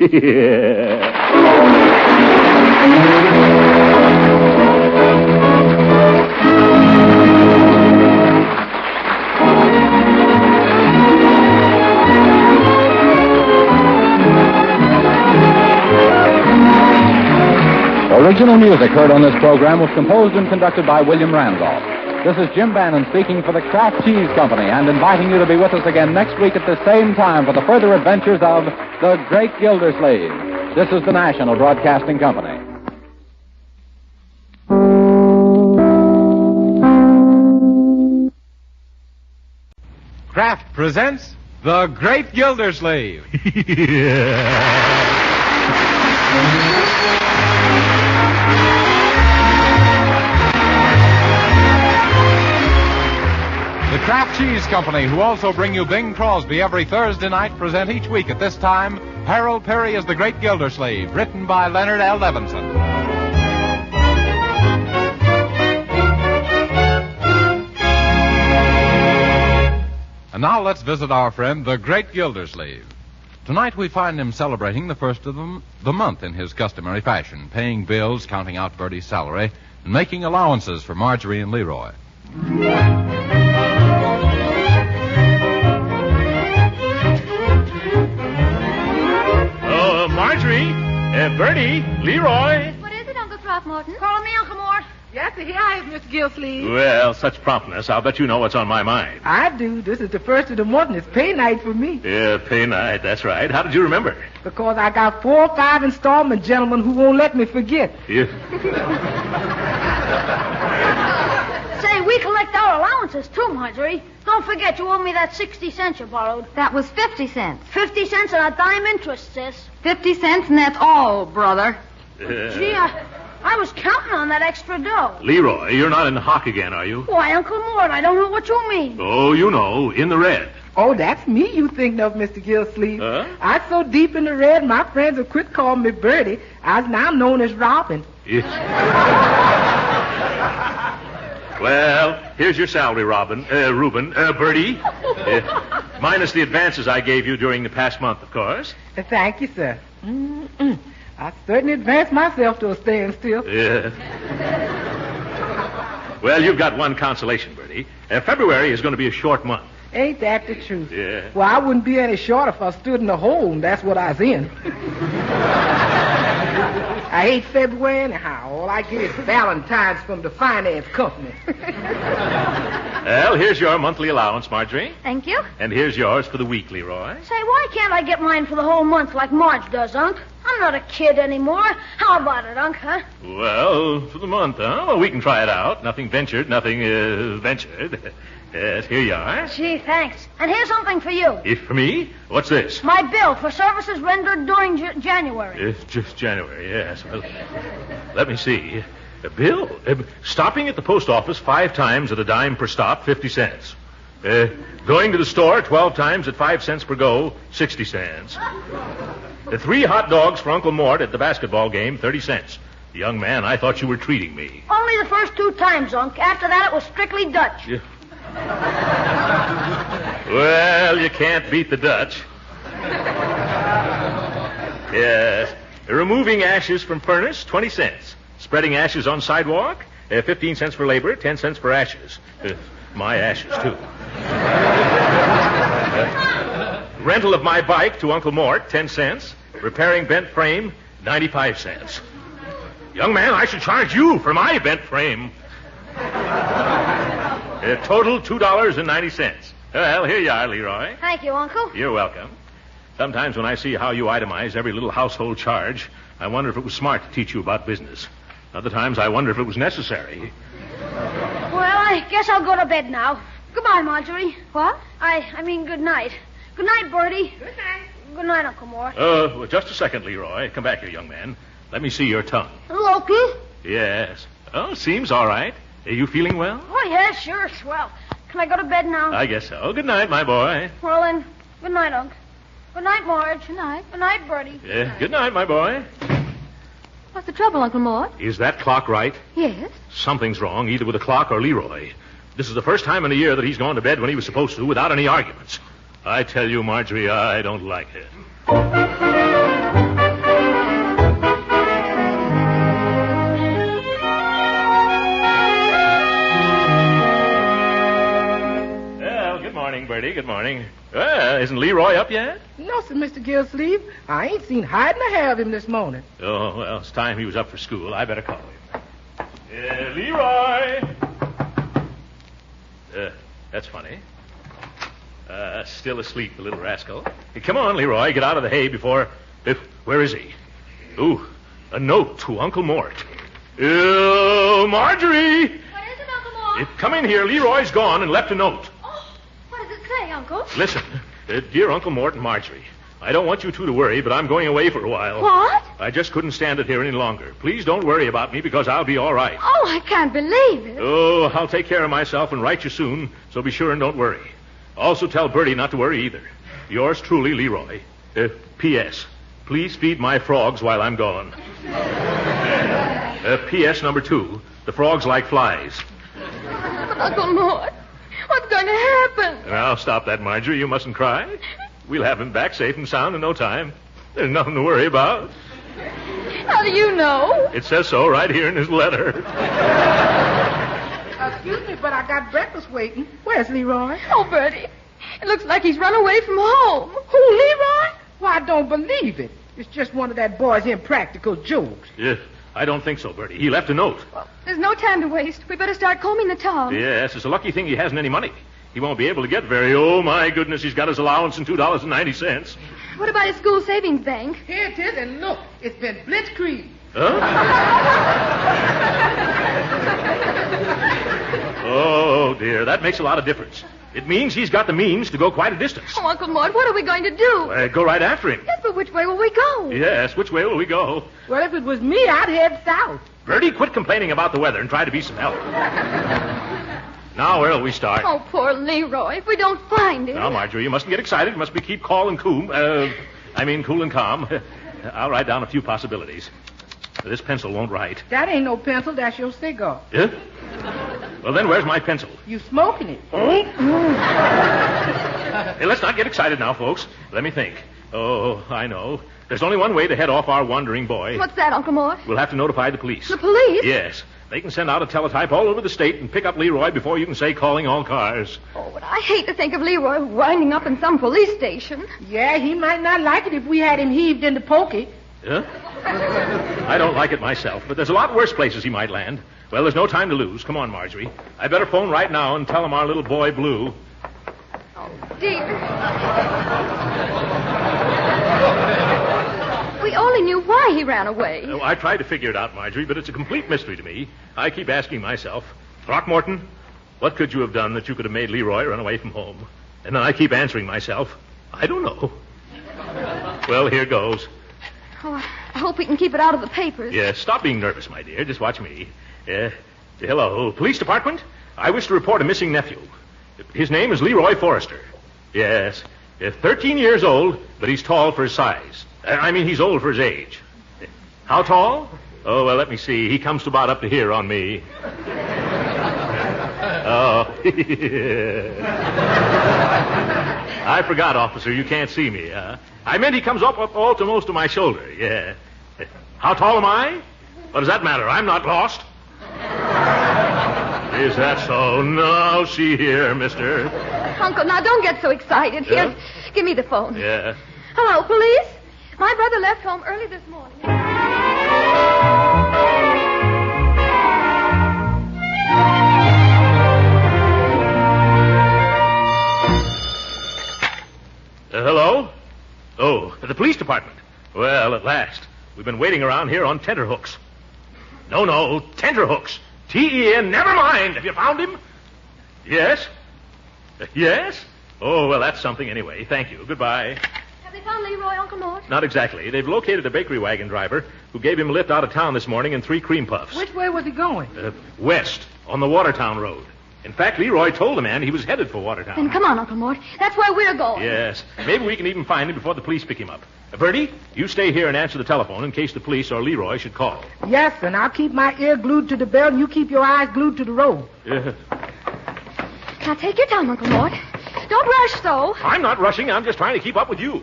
Original music heard on this program was composed and conducted by William Randolph. This is Jim Bannon speaking for the Kraft Cheese Company and inviting you to be with us again next week at the same time for the further adventures of the Great Gildersleeve. This is the National Broadcasting Company. Kraft presents The Great Gildersleeve. The Kraft Cheese Company, who also bring you Bing Crosby every Thursday night, present each week at this time Harold Perry as the Great Gildersleeve, written by Leonard L. Levinson. And now let's visit our friend, the Great Gildersleeve. Tonight we find him celebrating the first of the month in his customary fashion, paying bills, counting out Bertie's salary, and making allowances for Marjorie and Leroy. Marjorie, Bertie, Leroy. What is it, Uncle Throckmorton? Call me Uncle Mort. Yes, here I am, Mr. Gildersleeve. Well, such promptness. I'll bet you know what's on my mind. I do. This is the first of the month, and it's pay night for me. Yeah, pay night. That's right. How did you remember? Because I got 4 or 5 installment gentlemen who won't let me forget. Yeah. Say, we collect our allowances, too, Marjorie. Don't forget you owe me that 60 cents you borrowed. That was 50 cents. 50 cents and a dime interest, sis. 50 cents, and that's all, brother. Gee, I was counting on that extra dough. Leroy, you're not in the hock again, are you? Why, Uncle Mort, I don't know what you mean. Oh, you know, in the red. Oh, that's me you thinking of, Mr. Gildersleeve. Huh? I'm so deep in the red, my friends have quit calling me Bertie. I'm now known as Robin. Well, here's your salary, Reuben. Bertie. Minus the advances I gave you during the past month, of course. Thank you, sir. I certainly advanced myself to a standstill. Yeah. Well, you've got one consolation, Bertie. February is going to be a short month. Ain't that the truth? Yeah. Well, I wouldn't be any short if I stood in the hole, and that's what I was in. I hate February anyhow. All I get is Valentine's from the finance company. Well, here's your monthly allowance, Marjorie. Thank you. And here's yours for the week, Leroy. Say, why can't I get mine for the whole month like Marge does, Unc? I'm not a kid anymore. How about it, Unc, huh? Well, for the month, huh? Well, we can try it out. Nothing ventured, nothing ventured. Yes, here you are. Gee, thanks. And here's something for you. If for me? What's this? My bill for services rendered during January. It's just January, yes. Well, let me see. A bill? Stopping at the post office 5 times at a dime per stop, 50 cents. Going to the store 12 times at 5 cents per go, 60 cents. 3 hot dogs for Uncle Mort at the basketball game, 30 cents. Young man, I thought you were treating me. Only the first 2 times, Unc. After that, it was strictly Dutch. Yeah. Well, you can't beat the Dutch. Yes. Removing ashes from furnace, 20 cents. Spreading ashes on sidewalk, 15 cents for labor, 10 cents for ashes. My ashes, too. Rental of my bike to Uncle Mort, 10 cents. Repairing bent frame, 95 cents. Young man, I should charge you for my bent frame. Total $2.90. Well, here you are, Leroy. Thank you, Uncle. You're welcome. Sometimes when I see how you itemize every little household charge, I wonder if it was smart to teach you about business. Other times I wonder if it was necessary. Well, I guess I'll go to bed now. Goodbye, Marjorie. What? I mean good night. Good night, Bertie. Good night. Good night, Uncle Mort. Well, just a second, Leroy. Come back here, young man. Let me see your tongue. Loki? Yes. Oh, seems all right. Are you feeling well? Oh, yeah, sure, swell. Can I go to bed now? I guess so. Good night, my boy. Well, then, good night, Unc. Good night, Marge. Good night. Good night, Bertie. Good night, my boy. What's the trouble, Uncle Mort? Is that clock right? Yes. Something's wrong, either with the clock or Leroy. This is the first time in a year that he's gone to bed when he was supposed to without any arguments. I tell you, Marjorie, I don't like it. Bertie, good morning. Isn't Leroy up yet? No, sir, Mr. Gildersleeve. I ain't seen hide nor hair of him this morning. Oh, well, it's time he was up for school. I better call him. Leroy! That's funny. Still asleep, the little rascal. Hey, come on, Leroy, get out of the hay before... Where is he? Ooh, a note to Uncle Mort. Marjorie! What is it, Uncle Mort? Come in here. Leroy's gone and left a note. Say, Uncle. Listen, dear Uncle Mort and Marjorie, I don't want you two to worry, but I'm going away for a while. What? I just couldn't stand it here any longer. Please don't worry about me because I'll be all right. Oh, I can't believe it. Oh, I'll take care of myself and write you soon, so be sure and don't worry. Also tell Bertie not to worry either. Yours truly, Leroy. P.S. Please feed my frogs while I'm gone. P.S. number 2. The frogs like flies. Uncle Mort, what's going to happen? Now, stop that, Marjorie. You mustn't cry. We'll have him back safe and sound in no time. There's nothing to worry about. How do you know? It says so right here in his letter. Excuse me, but I got breakfast waiting. Where's Leroy? Oh, Bertie, it looks like he's run away from home. Who, Leroy? Why, I don't believe it. It's just one of that boy's impractical jokes. Yeah, I don't think so, Bertie. He left a note. Well, there's no time to waste. We better start combing the town. Yes, it's a lucky thing he hasn't any money. He won't be able to get very. Oh, my goodness, he's got his allowance in $2.90. What about his school savings bank? Here it is, and look, it's been blitzkrieg. Huh? Oh, dear, that makes a lot of difference. It means he's got the means to go quite a distance. Oh, Uncle Mort, what are we going to do? Go right after him. Yes, but which way will we go? Yes, which way will we go? Well, if it was me, I'd head south. Bertie, quit complaining about the weather and try to be some help. Now, where'll we start? Oh, poor Leroy, if we don't find him. Now, Marjorie, you mustn't get excited. You must be keep cool and calm. Cool and calm. I'll write down a few possibilities. This pencil won't write. That ain't no pencil, that's your cigar. Yeah? Well, then where's my pencil? You smoking it. Hey, let's not get excited now, folks. Let me think. Oh, I know. There's only one way to head off our wandering boy. What's that, Uncle Mort? We'll have to notify the police. The police? Yes. They can send out a teletype all over the state and pick up Leroy before you can say calling all cars. Oh, but I hate to think of Leroy winding up in some police station. Yeah, he might not like it if we had him heaved into pokey. Huh? I don't like it myself, but there's a lot worse places he might land. Well, there's no time to lose. Come on, Marjorie. I better phone right now and tell him our little boy Blue. Oh, dear. We only knew why he ran away. Oh, I tried to figure it out, Marjorie, but it's a complete mystery to me. I keep asking myself, Throckmorton, what could you have done that you could have made Leroy run away from home? And then I keep answering myself, I don't know. Well, here goes. Oh, I hope we can keep it out of the papers. Yes, stop being nervous, my dear. Just watch me. Hello, police department. I wish to report a missing nephew. His name is Leroy Forrester. Yes, 13 years old, but he's tall for his size. He's old for his age. How tall? Oh, well, let me see. He comes to about up to here on me. Oh. I forgot, officer. You can't see me. I meant he comes up all to most of my shoulder. Yeah. How tall am I? What does that matter? I'm not lost. Is that so? No, see here, mister. Uncle, now don't get so excited. Here, give me the phone. Yeah. Hello, police. My brother left home early this morning. Hello? Oh, the police department. Well, at last. We've been waiting around here on tenterhooks. No, tenterhooks. T-E-N, never mind. Have you found him? Yes? Yes? Oh, well, that's something anyway. Thank you. Goodbye. Have they found Leroy, Uncle Mort? Not exactly. They've located a bakery wagon driver who gave him a lift out of town this morning in 3 cream puffs. Which way was he going? West, on the Watertown Road. In fact, Leroy told the man he was headed for Watertown. Then come on, Uncle Mort. That's where we're going. Yes. Maybe we can even find him before the police pick him up. Bertie, you stay here and answer the telephone in case the police or Leroy should call. Yes, and I'll keep my ear glued to the bell, and you keep your eyes glued to the road. Now take your time, Uncle Mort. Don't rush so. I'm not rushing. I'm just trying to keep up with you.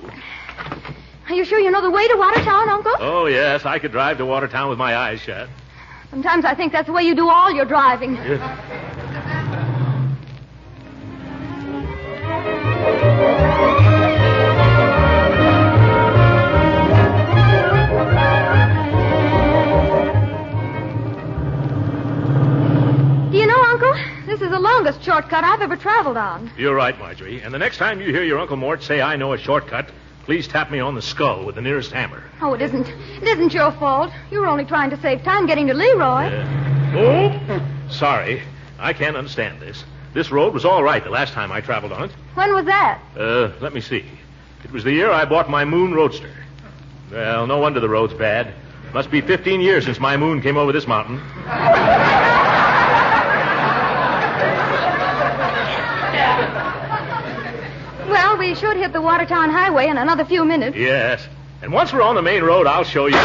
Are you sure you know the way to Watertown, Uncle? Oh, yes. I could drive to Watertown with my eyes shut. Sometimes I think that's the way you do all your driving. Do you know, Uncle, this is the longest shortcut I've ever traveled on. You're right, Marjorie. And the next time you hear your Uncle Mort say I know a shortcut, please tap me on the skull with the nearest hammer. Oh, it isn't your fault. You were only trying to save time getting to Leroy. Sorry. I can't understand this. This road was all right the last time I traveled on it. When was that? Let me see. It was the year I bought my Moon Roadster. Well, no wonder the road's bad. Must be 15 years since my Moon came over this mountain. Well, we should hit the Watertown Highway in another few minutes. Yes. And once we're on the main road, I'll show you.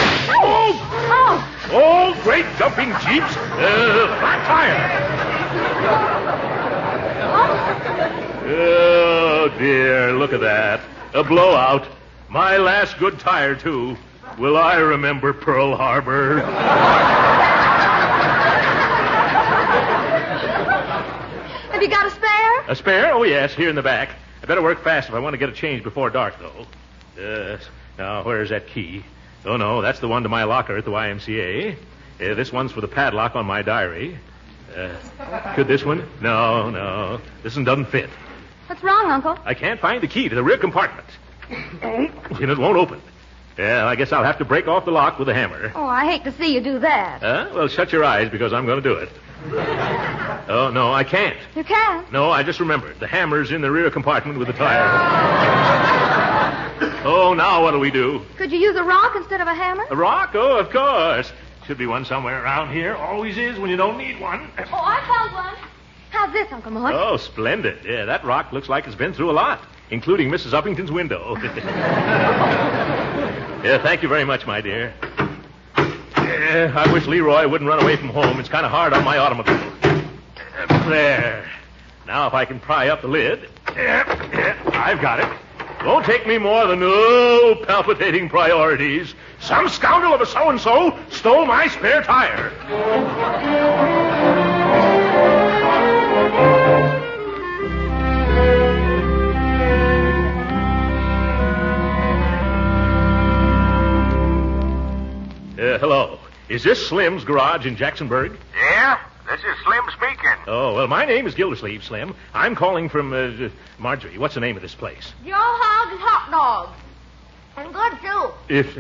Oh, great jumping jeeps. Flat tire. Oh, dear, look at that. A blowout. My last good tire, too. Will I remember Pearl Harbor? Have you got a spare? A spare? Oh, yes, here in the back. I better work fast if I want to get a change before dark, though. Now, where's that key? Oh, no, that's the one to my locker at the YMCA. This one's for the padlock on my diary. Could this one? No. This one doesn't fit. What's wrong, Uncle? I can't find the key to the rear compartment. And it won't open. Yeah, I guess I'll have to break off the lock with a hammer. Oh, I hate to see you do that. Well, shut your eyes because I'm going to do it. Oh, no, I can't. You can't? No, I just remembered. The hammer's in the rear compartment with the tire. Oh, now what do we do? Could you use a rock instead of a hammer? A rock? Oh, of course. Should be one somewhere around here. Always is when you don't need one. Oh, I found one. How's this, Uncle Mort? Oh, splendid. Yeah, that rock looks like it's been through a lot, including Mrs. Uppington's window. Yeah, thank you very much, my dear. Yeah, I wish Leroy wouldn't run away from home. It's kind of hard on my automobile. There. Now, if I can pry up the lid. Yeah, I've got it. Won't take me more than palpitating priorities. Some scoundrel of a so-and-so stole my spare tire. Hello. Is this Slim's garage in Jacksonburg? Yeah, this is Slim speaking. Oh, well, my name is Gildersleeve, Slim. I'm calling from, Marjorie. What's the name of this place? Joe Hogg's Hot Dogs. And good, too.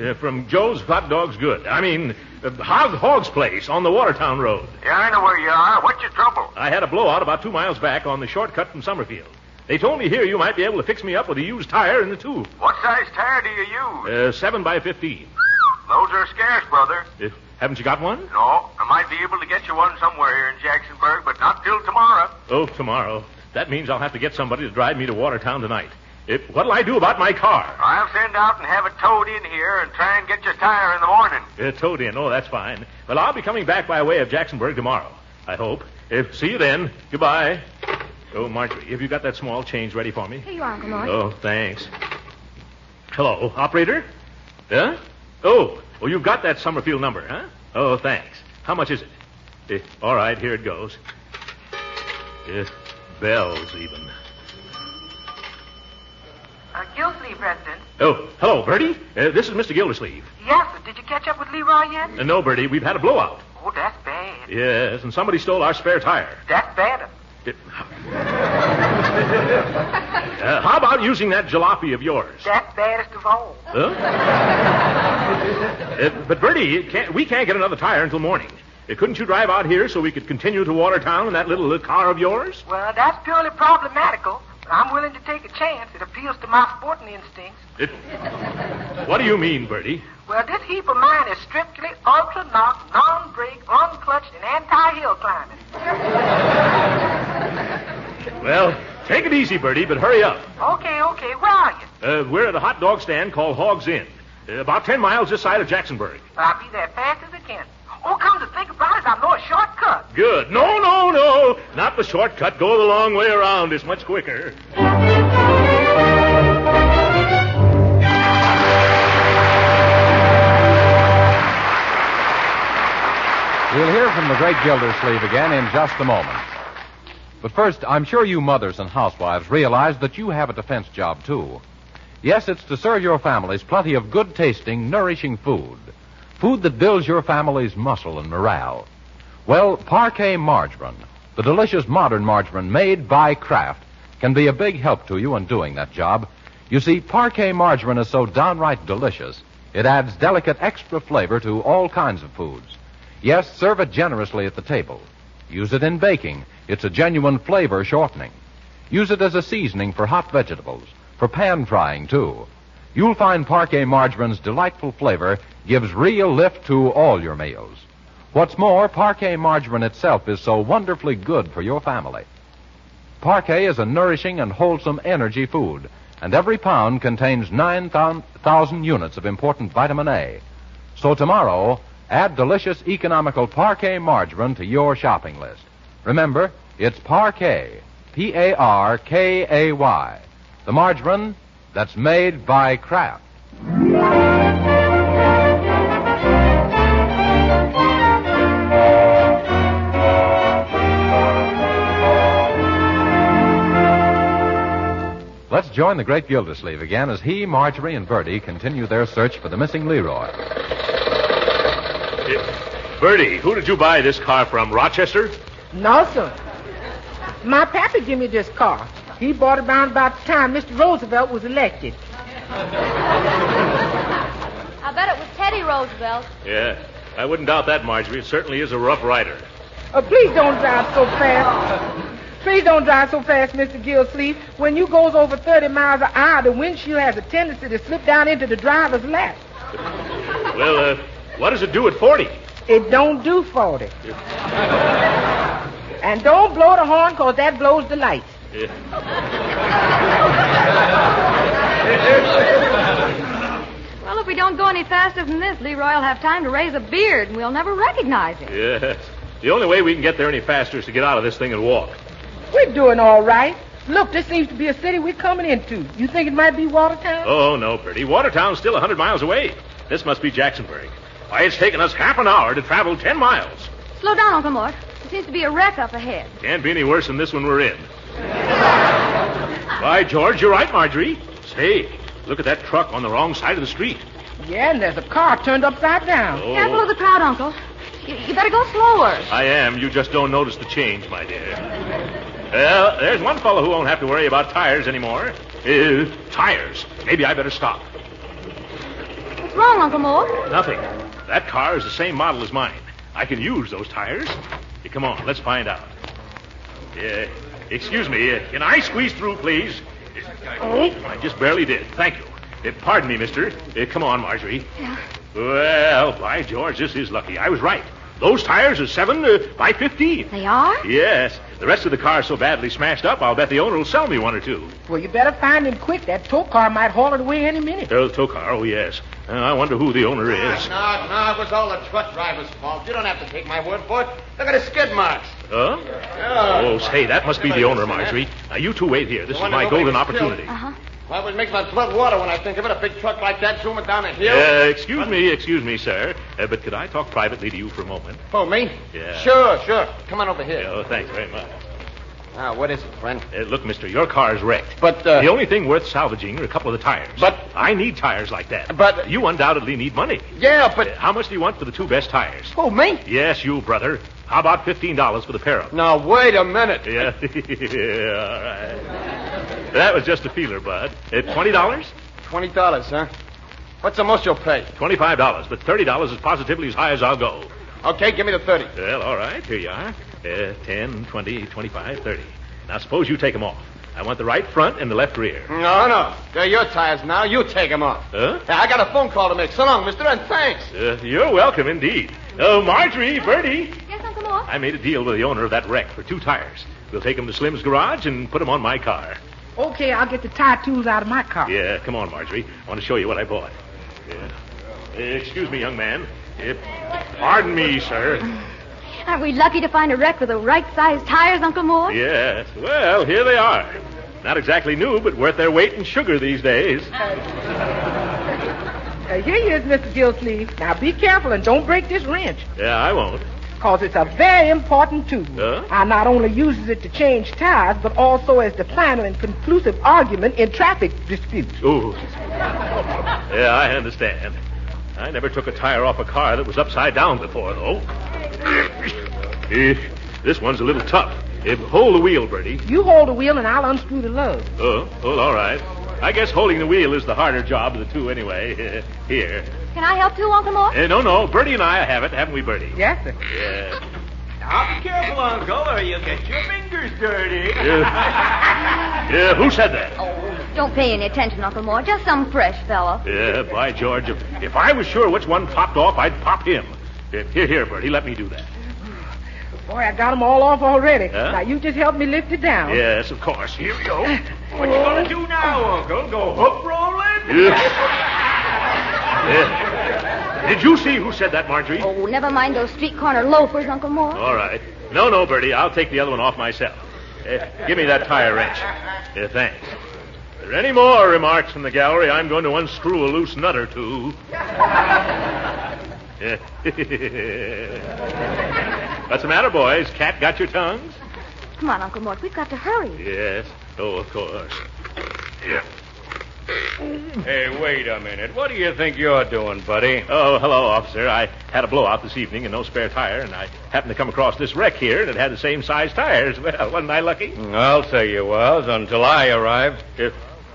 If from Joe's Hot Dogs Good. I mean, Hogg's place on the Watertown Road. Yeah, I know where you are. What's your trouble? I had a blowout about 2 miles back on the shortcut from Summerfield. They told me here you might be able to fix me up with a used tire in the tube. What size tire do you use? 7 by 15. Those are scarce, brother. Haven't you got one? No, I might be able to get you one somewhere here in Jacksonburg, but not till tomorrow. Oh, tomorrow. That means I'll have to get somebody to drive me to Watertown tonight. What'll I do about my car? I'll send out and have it towed in here and try and get your tire in the morning. Towed in. Oh, that's fine. Well, I'll be coming back by way of Jacksonburg tomorrow, I hope. See you then. Goodbye. Oh, Marjorie, have you got that small change ready for me? Here you are, Uncle Mort. Oh, thanks. Hello, operator? Yeah? Oh, you've got that Summerfield number, huh? Oh, thanks. How much is it? All right, here it goes. Bells, even. Gildersleeve resident. Oh, hello, Bertie. This is Mr. Gildersleeve. Yes, sir. Did you catch up with Leroy yet? No, Bertie, we've had a blowout. Oh, that's bad. Yes, and somebody stole our spare tire. That's bad. How about using that jalopy of yours? That's baddest of all. Huh? But, Bertie, we can't get another tire until morning. Couldn't you drive out here so we could continue to Watertown in that little car of yours? Well, that's purely problematical. But I'm willing to take a chance. It appeals to my sporting instincts. What do you mean, Bertie? Well, this heap of mine is strictly ultra-knock, non-brake, unclutched, and anti-hill climbing. Well, take it easy, Bertie, but hurry up. Okay. Where are you? We're at a hot dog stand called Hogg's Inn. About 10 miles this side of Jacksonburg. I'll be there fast as I can. Oh, come to think about it, I know a shortcut. Good. No. Not the shortcut. Go the long way around. It's much quicker. We'll hear from the great Gildersleeve again in just a moment. But first, I'm sure you mothers and housewives realize that you have a defense job, too. Yes, it's to serve your families plenty of good-tasting, nourishing food. Food that builds your family's muscle and morale. Well, Parquet margarine, the delicious modern margarine made by Kraft, can be a big help to you in doing that job. You see, Parquet margarine is so downright delicious, it adds delicate extra flavor to all kinds of foods. Yes, serve it generously at the table. Use it in baking. It's a genuine flavor shortening. Use it as a seasoning for hot vegetables, for pan frying, too. You'll find Parquet Margarine's delightful flavor gives real lift to all your meals. What's more, Parquet Margarine itself is so wonderfully good for your family. Parquet is a nourishing and wholesome energy food, and every pound contains 9,000 units of important vitamin A. So tomorrow, add delicious, economical Parquet Margarine to your shopping list. Remember, it's Parquet, Parkay, the margarine that's made by Kraft. Let's join the great Gildersleeve again as he, Marjorie, and Bertie continue their search for the missing Leroy. Bertie, who did you buy this car from? Rochester? No, sir. My pappy gave me this car. He bought it around about the time Mr. Roosevelt was elected. I bet it was Teddy Roosevelt. Yeah, I wouldn't doubt that, Marjorie. It certainly is a rough rider. Please don't drive so fast. Please don't drive so fast, Mr. Gildersleeve. When you goes over 30 miles an hour, the windshield has a tendency to slip down into the driver's lap. Well, what does it do at 40? It don't do 40. And don't blow the horn, because that blows the lights. Yeah. Well, if we don't go any faster than this, Leroy will have time to raise a beard, and we'll never recognize him. Yes. The only way we can get there any faster is to get out of this thing and walk. We're doing all right. Look, this seems to be a city we're coming into. You think it might be Watertown? Oh, no, Bertie. Watertown's still 100 miles away. This must be Jacksonburg. Why, it's taken us half an hour to travel 10 miles. Slow down, Uncle Mort. There seems to be a wreck up ahead. Can't be any worse than this one we're in. Why, George, you're right, Marjorie. Say, look at that truck on the wrong side of the street. Yeah, and there's a car turned upside down. Oh. Careful of the crowd, Uncle. You better go slower. I am. You just don't notice the change, my dear. Well, there's one fellow who won't have to worry about tires anymore. Tires. Maybe I better stop. What's wrong, Uncle Mort? Nothing. That car is the same model as mine. I can use those tires. Hey, come on, let's find out. Excuse me. Can I squeeze through, please? I just barely did. Thank you. Pardon me, mister. Come on, Marjorie. Yeah. Well, by George, this is lucky. I was right. Those tires are 7 by 15. They are? Yes. The rest of the car's so badly smashed up, I'll bet the owner will sell me one or two. Well, you better find him quick. That tow car might haul it away any minute. The tow car? Oh, yes. I wonder who the owner is. No, it was all the truck driver's fault. You don't have to take my word for it. Look at his skid marks. Huh? Oh, say, that must be the owner, Marjorie. Now, you two wait here. This is my golden opportunity. Uh-huh. Well, it makes my blood water when I think of it. A big truck like that zooming down a hill. Excuse me, sir. But could I talk privately to you for a moment? Oh, me? Yeah. Sure. Come on over here. Oh, thanks very much. Now, what is it, friend? Look, mister, your car's wrecked. But, the only thing worth salvaging are a couple of the tires. But... I need tires like that. But... You undoubtedly need money. Yeah, but... How much do you want for the two best tires? Oh, me? Yes, you, brother. How about $15 for the pair of them? Now, wait a minute. Yeah. Yeah, all right. That was just a feeler, Bud. $20? $20, huh? What's the most you'll pay? $25, but $30 is positively as high as I'll go. Okay, give me the 30. Well, all right, here you are. 10, 20, 25, 30. Now, suppose you take them off. I want the right front and the left rear. No. They're your tires now. You take them off. Huh? I got a phone call to make. So long, mister, and thanks. You're welcome, indeed. Oh, Marjorie, Bertie. Yes, Uncle Mort? I made a deal with the owner of that wreck for 2 tires. We'll take them to Slim's garage and put them on my car. Okay, I'll get the tire tools out of my car. Yeah, come on, Marjorie. I want to show you what I bought. Yeah. Excuse me, young man. Pardon me, sir. Aren't we lucky to find a wreck with the right-sized tires, Uncle Mort? Yes. Well, here they are. Not exactly new, but worth their weight in sugar these days. Here you is, Mr. Gildersleeve. Now, be careful and don't break this wrench. Yeah, I won't. Because it's a very important tool. Huh? I not only uses it to change tires, but also as the final and conclusive argument in traffic disputes. Ooh. Yeah, I understand. I never took a tire off a car that was upside down before, though. This one's a little tough. Hold the wheel, Bertie. You hold the wheel and I'll unscrew the lug. Oh, well, all right. I guess holding the wheel is the harder job of the two anyway. Here. Can I help too, Uncle Mort? No. Bertie and I have it, haven't we, Bertie? Yes, sir. Yeah. Now, be careful, Uncle, or you'll get your fingers dirty. Yeah, who said that? Oh, Don't pay any attention, Uncle Mort. Just some fresh fellow. Yeah, by George. If I was sure which one popped off, I'd pop him. Here, Bertie, let me do that. Boy, I got them all off already. Huh? Now, you just help me lift it down. Yes, of course. Here we go. What you gonna do now, Uncle? Go hook rolling? Did you see who said that, Marjorie? Oh, never mind those street corner loafers, Uncle Mort. All right. No, Bertie, I'll take the other one off myself. Give me that tire wrench. Thanks. If there are any more remarks from the gallery, I'm going to unscrew a loose nut or two. What's the matter, boys? Cat got your tongues? Come on, Uncle Mort. We've got to hurry. Yes. Oh, of course. Yeah. Hey, wait a minute. What do you think you're doing, buddy? Oh, hello, officer. I had a blowout this evening and no spare tire, and I happened to come across this wreck here, and it had the same size tires. Well, wasn't I lucky? I'll say you was, until I arrived.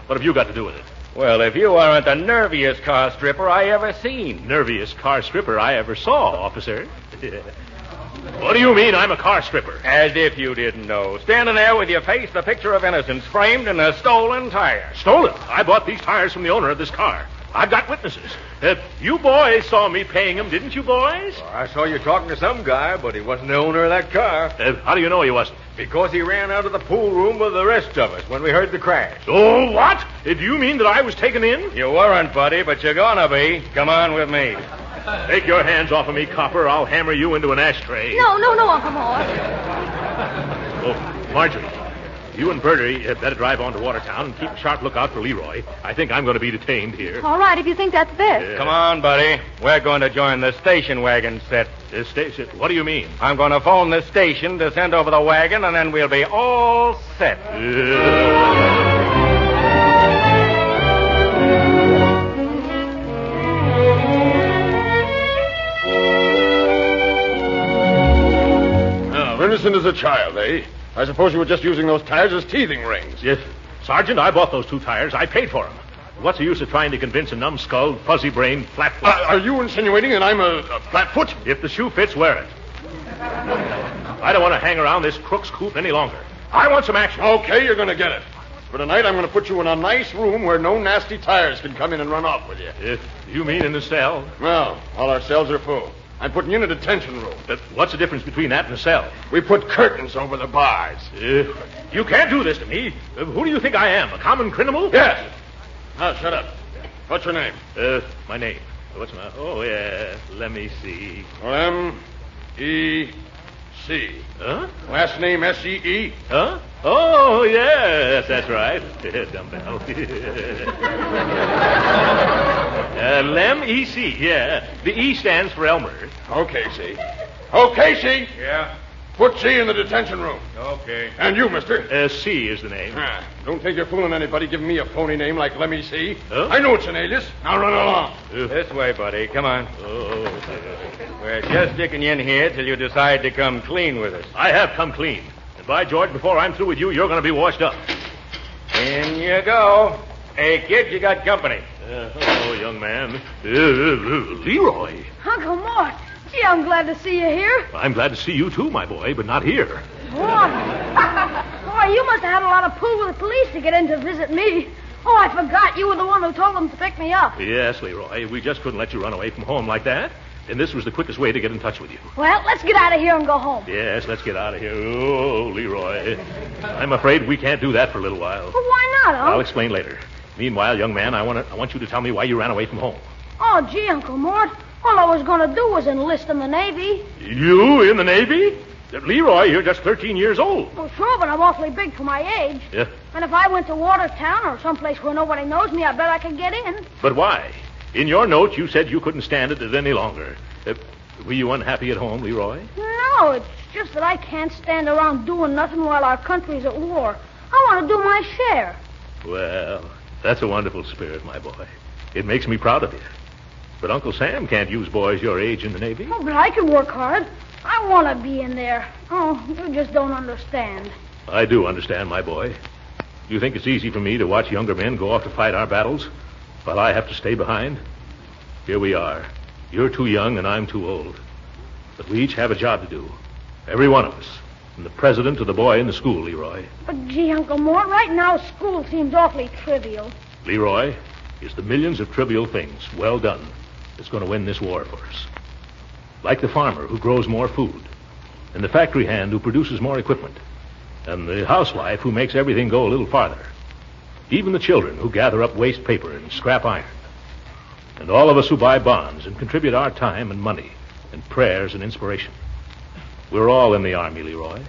What have you got to do with it? Well, if you aren't the nerviest car stripper I ever seen. Nerviest car stripper I ever saw, officer. What do you mean I'm a car stripper? As if you didn't know. Standing there with your face the picture of innocence framed in a stolen tire. Stolen? I bought these tires from the owner of this car. I've got witnesses. You boys saw me paying them, didn't you, boys? Well, I saw you talking to some guy, but he wasn't the owner of that car. How do you know he wasn't? Because he ran out of the pool room with the rest of us when we heard the crash. Oh, what? Do you mean that I was taken in? You weren't, buddy, but you're gonna be. Come on with me. Take your hands off of me, copper. I'll hammer you into an ashtray. No, Uncle Mort. Oh, Marjorie, you and Bertie had better drive on to Watertown and keep a sharp lookout for Leroy. I think I'm going to be detained here. All right, if you think that's best. Come on, buddy. We're going to join the station wagon set. The station? What do you mean? I'm going to phone the station to send over the wagon, and then we'll be all set. Innocent as a child, eh? I suppose you were just using those tires as teething rings. Yes. Sergeant, I bought those 2 tires. I paid for them. What's the use of trying to convince a numbskulled, fuzzy-brained flatfoot? Are you insinuating that I'm a flatfoot? If the shoe fits, wear it. I don't want to hang around this crook's coop any longer. I want some action. Okay, you're going to get it. For tonight, I'm going to put you in a nice room where no nasty tires can come in and run off with you. If you mean in the cell? No, all our cells are full. I'm putting you in a detention room. What's the difference between that and a cell? We put curtains over the bars. You can't do this to me. Who do you think I am, a common criminal? Yes. Now, shut up. What's your name? My name. What's my... Oh, yeah. Let me see. M-E-C. Huh? Last name S-E-E? Huh? Oh, yes, that's right. Dumbbell. Lem E.C., yeah. The E stands for Elmer. Okay, C. Okay, C. Yeah? Put C in the detention room. Okay. And you, mister? C is the name. Don't think you're fooling anybody giving me a phony name like Lemmy C. Huh? I know it's an alias. Now run along. This way, buddy. Come on. Oh. We're just sticking you in here till you decide to come clean with us. I have come clean. And by George, before I'm through with you, you're going to be washed up. In you go. Hey, kid, you got company. Hello, young man. Leroy. Uncle Mort. Gee, I'm glad to see you here. I'm glad to see you, too, my boy, but not here. What? Boy, you must have had a lot of pull with the police to get in to visit me. Oh, I forgot. You were the one who told them to pick me up. Yes, Leroy. We just couldn't let you run away from home like that. And this was the quickest way to get in touch with you. Well, let's get out of here and go home. Yes, let's get out of here. Oh, Leroy. I'm afraid we can't do that for a little while. Well, why not, Unc? I'll explain later. Meanwhile, young man, I want you to tell me why you ran away from home. Oh, gee, Uncle Mort. All I was going to do was enlist in the Navy. You in the Navy? Leroy, you're just 13 years old. Well, sure, but I'm awfully big for my age. Yeah. And if I went to Watertown or someplace where nobody knows me, I bet I could get in. But why? In your note, you said you couldn't stand it any longer. Were you unhappy at home, Leroy? No, it's just that I can't stand around doing nothing while our country's at war. I want to do my share. Well, that's a wonderful spirit, my boy. It makes me proud of you. But Uncle Sam can't use boys your age in the Navy. Oh, but I can work hard. I want to be in there. Oh, you just don't understand. I do understand, my boy. You think it's easy for me to watch younger men go off to fight our battles while I have to stay behind? Here we are. You're too young and I'm too old. But we each have a job to do. Every one of us. from the president to the boy in the school, Leroy. But, gee, Uncle Mort, right now school seems awfully trivial. Leroy, it's the millions of trivial things, well done, that's going to win this war for us. Like the farmer who grows more food, and the factory hand who produces more equipment, and the housewife who makes everything go a little farther. Even the children who gather up waste paper and scrap iron. And all of us who buy bonds and contribute our time and money and prayers and inspiration. We're all in the Army, Leroy.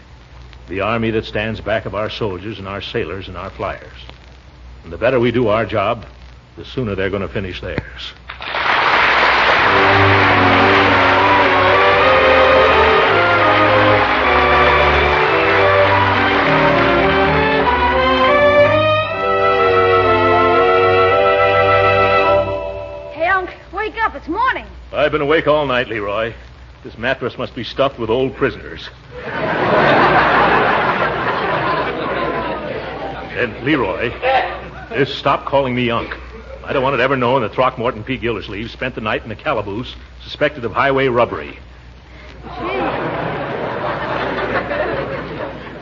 The Army that stands back of our soldiers and our sailors and our flyers. And the better we do our job, the sooner they're going to finish theirs. It's morning. I've been awake all night, Leroy. This mattress must be stuffed with old prisoners. And, Leroy, just stop calling me Unc. I don't want it ever known that Throckmorton P. Gildersleeve spent the night in a calaboose suspected of highway robbery.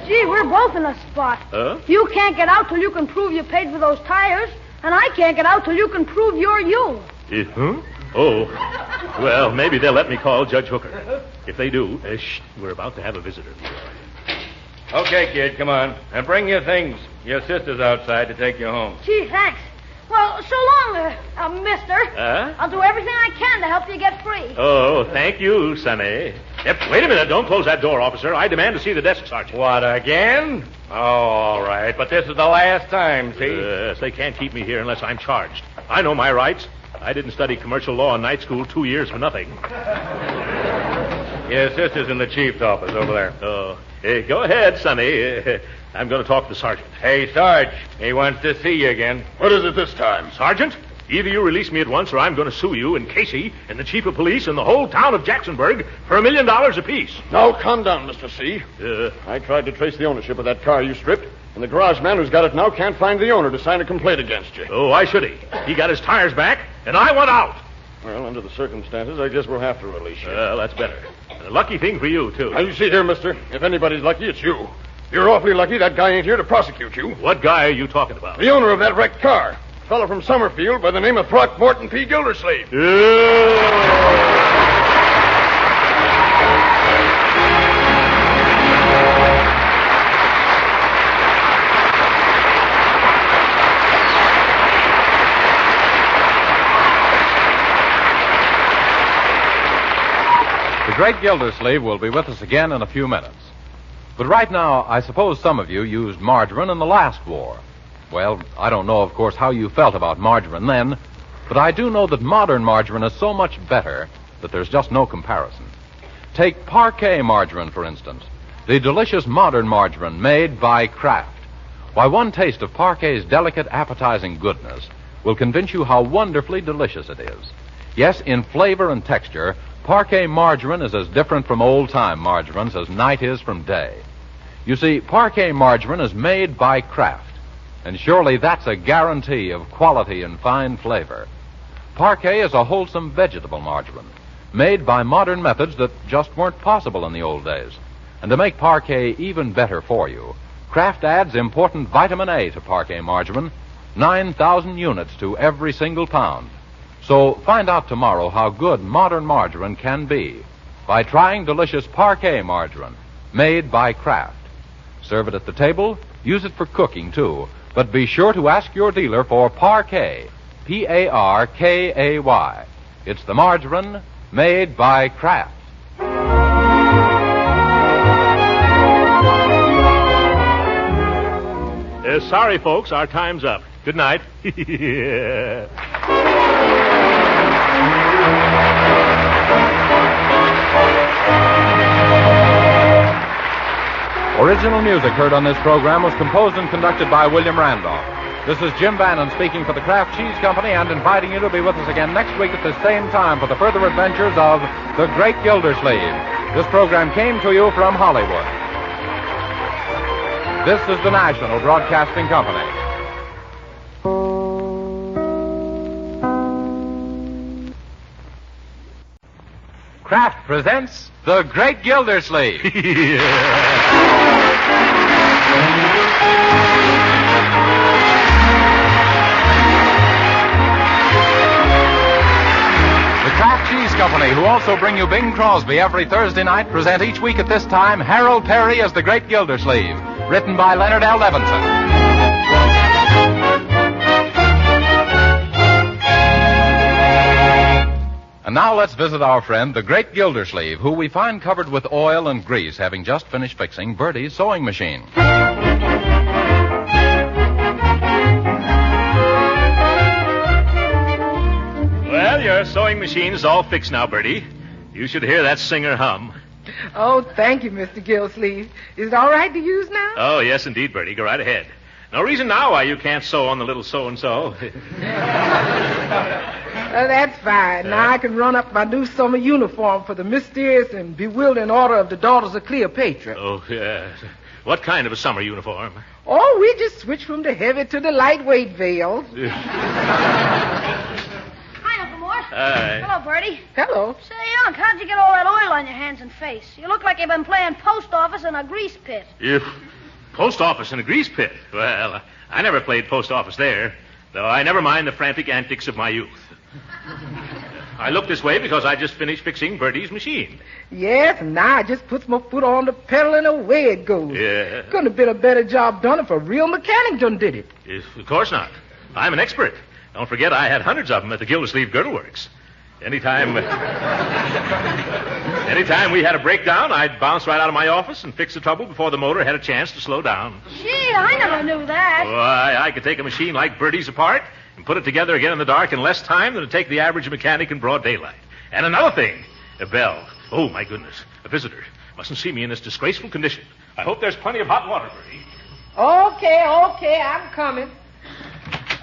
Gee, we're both in a spot. Huh? You can't get out till you can prove you paid for those tires, and I can't get out till you can prove you're you. Huh? Oh, well, maybe they'll let me call Judge Hooker. If they do, we're about to have a visitor. Okay, kid, come on. And bring your things. Your sister's outside to take you home. Gee, thanks. Well, so long, mister. I'll do everything I can to help you get free. Oh, thank you, Sonny. Yep, wait a minute. Don't close that door, officer. I demand to see the desk sergeant. What, again? Oh, all right. But this is the last time, see? Yes, they can't keep me here unless I'm charged. I know my rights. I didn't study commercial law in night school 2 years for nothing. Your sister's in the chief's office over there. Oh, hey, go ahead, Sonny. I'm going to talk to the sergeant. Hey, Sarge, he wants to see you again. What is it this time? Sergeant, either you release me at once or I'm going to sue you and Casey and the chief of police and the whole town of Jacksonburg for $1 million apiece. Now, calm down, Mr. C. I tried to trace the ownership of that car you stripped, and the garage man who's got it now can't find the owner to sign a complaint against you. Oh, why should he? He got his tires back, and I want out. Well, under the circumstances, I guess we'll have to release you. Well, that's better. And a lucky thing for you, too. Now, you see here, mister, if anybody's lucky, it's you. You're awfully lucky that guy ain't here to prosecute you. What guy are you talking about? The owner of that wrecked car. A fellow from Summerfield by the name of Throckmorton P. Gildersleeve. The great Gildersleeve will be with us again in a few minutes. But right now, I suppose some of you used margarine in the last war. Well, I don't know, of course, how you felt about margarine then, but I do know that modern margarine is so much better that there's just no comparison. Take Parquet margarine, for instance, the delicious modern margarine made by Kraft. Why, one taste of Parquet's delicate, appetizing goodness will convince you how wonderfully delicious it is. Yes, in flavor and texture, Parquet margarine is as different from old-time margarines as night is from day. You see, Parquet margarine is made by Kraft, and surely that's a guarantee of quality and fine flavor. Parquet is a wholesome vegetable margarine, made by modern methods that just weren't possible in the old days. And to make Parquet even better for you, Kraft adds important vitamin A to Parquet margarine, 9,000 units to every single pound. So find out tomorrow how good modern margarine can be by trying delicious Parquet margarine made by Kraft. Serve it at the table, use it for cooking too, but be sure to ask your dealer for Parquet, P-A-R-K-A-Y. It's the margarine made by Kraft. Sorry, folks, our time's up. Good night. Original music heard on this program was composed and conducted by William Randolph. This is Jim Bannon speaking for the Kraft Cheese Company and inviting you to be with us again next week at the same time for the further adventures of the Great Gildersleeve. This program came to you from Hollywood. This is the National Broadcasting Company. Kraft presents The Great Gildersleeve. Company, who also bring you Bing Crosby every Thursday night, present each week at this time Harold Perry as the Great Gildersleeve, written by Leonard L. Levinson. And now let's visit our friend, the Great Gildersleeve, who we find covered with oil and grease, having just finished fixing Bertie's sewing machine. Well, your sewing machine's all fixed now, Bertie. You should hear that singer hum. Oh, thank you, Mr. Gildersleeve. Is it all right to use now? Oh, yes, indeed, Bertie. Go right ahead. No reason now why you can't sew on the little so-and-so. That's fine. Now I can run up my new summer uniform for the mysterious and bewildering order of the Daughters of Cleopatra. Oh, yes. What kind of a summer uniform? Oh, we just switch from the heavy to the lightweight veils. Hi, Uncle Mort. Hi. Hello, Bertie. Hello. Say, Unc, how'd you get all that oil on your hands and face? You look like you've been playing post office in a grease pit. Post office in a grease pit? Well, I never played post office there, though I never mind the frantic antics of my youth. I look this way because I just finished fixing Bertie's machine. Yes, and now I just puts my foot on the pedal and away it goes. Yeah. Couldn't have been a better job done if a real mechanic done did it. Of course not. I'm an expert. Don't forget I had hundreds of them at the Gildersleeve Girdle Works. Anytime we had a breakdown, I'd bounce right out of my office and fix the trouble before the motor had a chance to slow down. Gee, I never knew that. Why, I could take a machine like Bertie's apart and put it together again in the dark in less time than it'd take the average mechanic in broad daylight. And another thing, a bell. Oh, my goodness, a visitor. Mustn't see me in this disgraceful condition. I hope there's plenty of hot water, Bertie. Okay, I'm coming.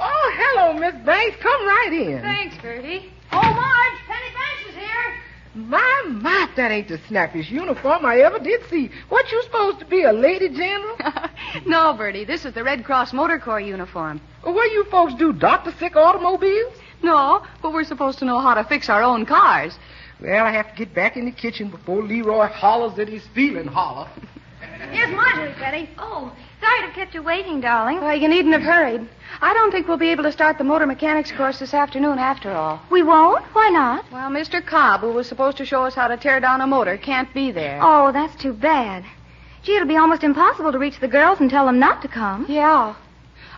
Oh, hello, Miss Banks. Come right in. Thanks, Bertie. Oh, Marge, Penny Banks is here. My, that ain't the snappiest uniform I ever did see. What, you supposed to be, a lady general? No, Bertie, this is the Red Cross Motor Corps uniform. Well, what do you folks do, doctor sick automobiles? No, but we're supposed to know how to fix our own cars. Well, I have to get back in the kitchen before Leroy hollers that he's feeling holler. Here's Marjorie, Penny. Oh, sorry to kept you waiting, darling. Well, you needn't have hurried. I don't think we'll be able to start the motor mechanics course this afternoon after all. We won't? Why not? Well, Mr. Cobb, who was supposed to show us how to tear down a motor, can't be there. Oh, that's too bad. Gee, it'll be almost impossible to reach the girls and tell them not to come. Yeah.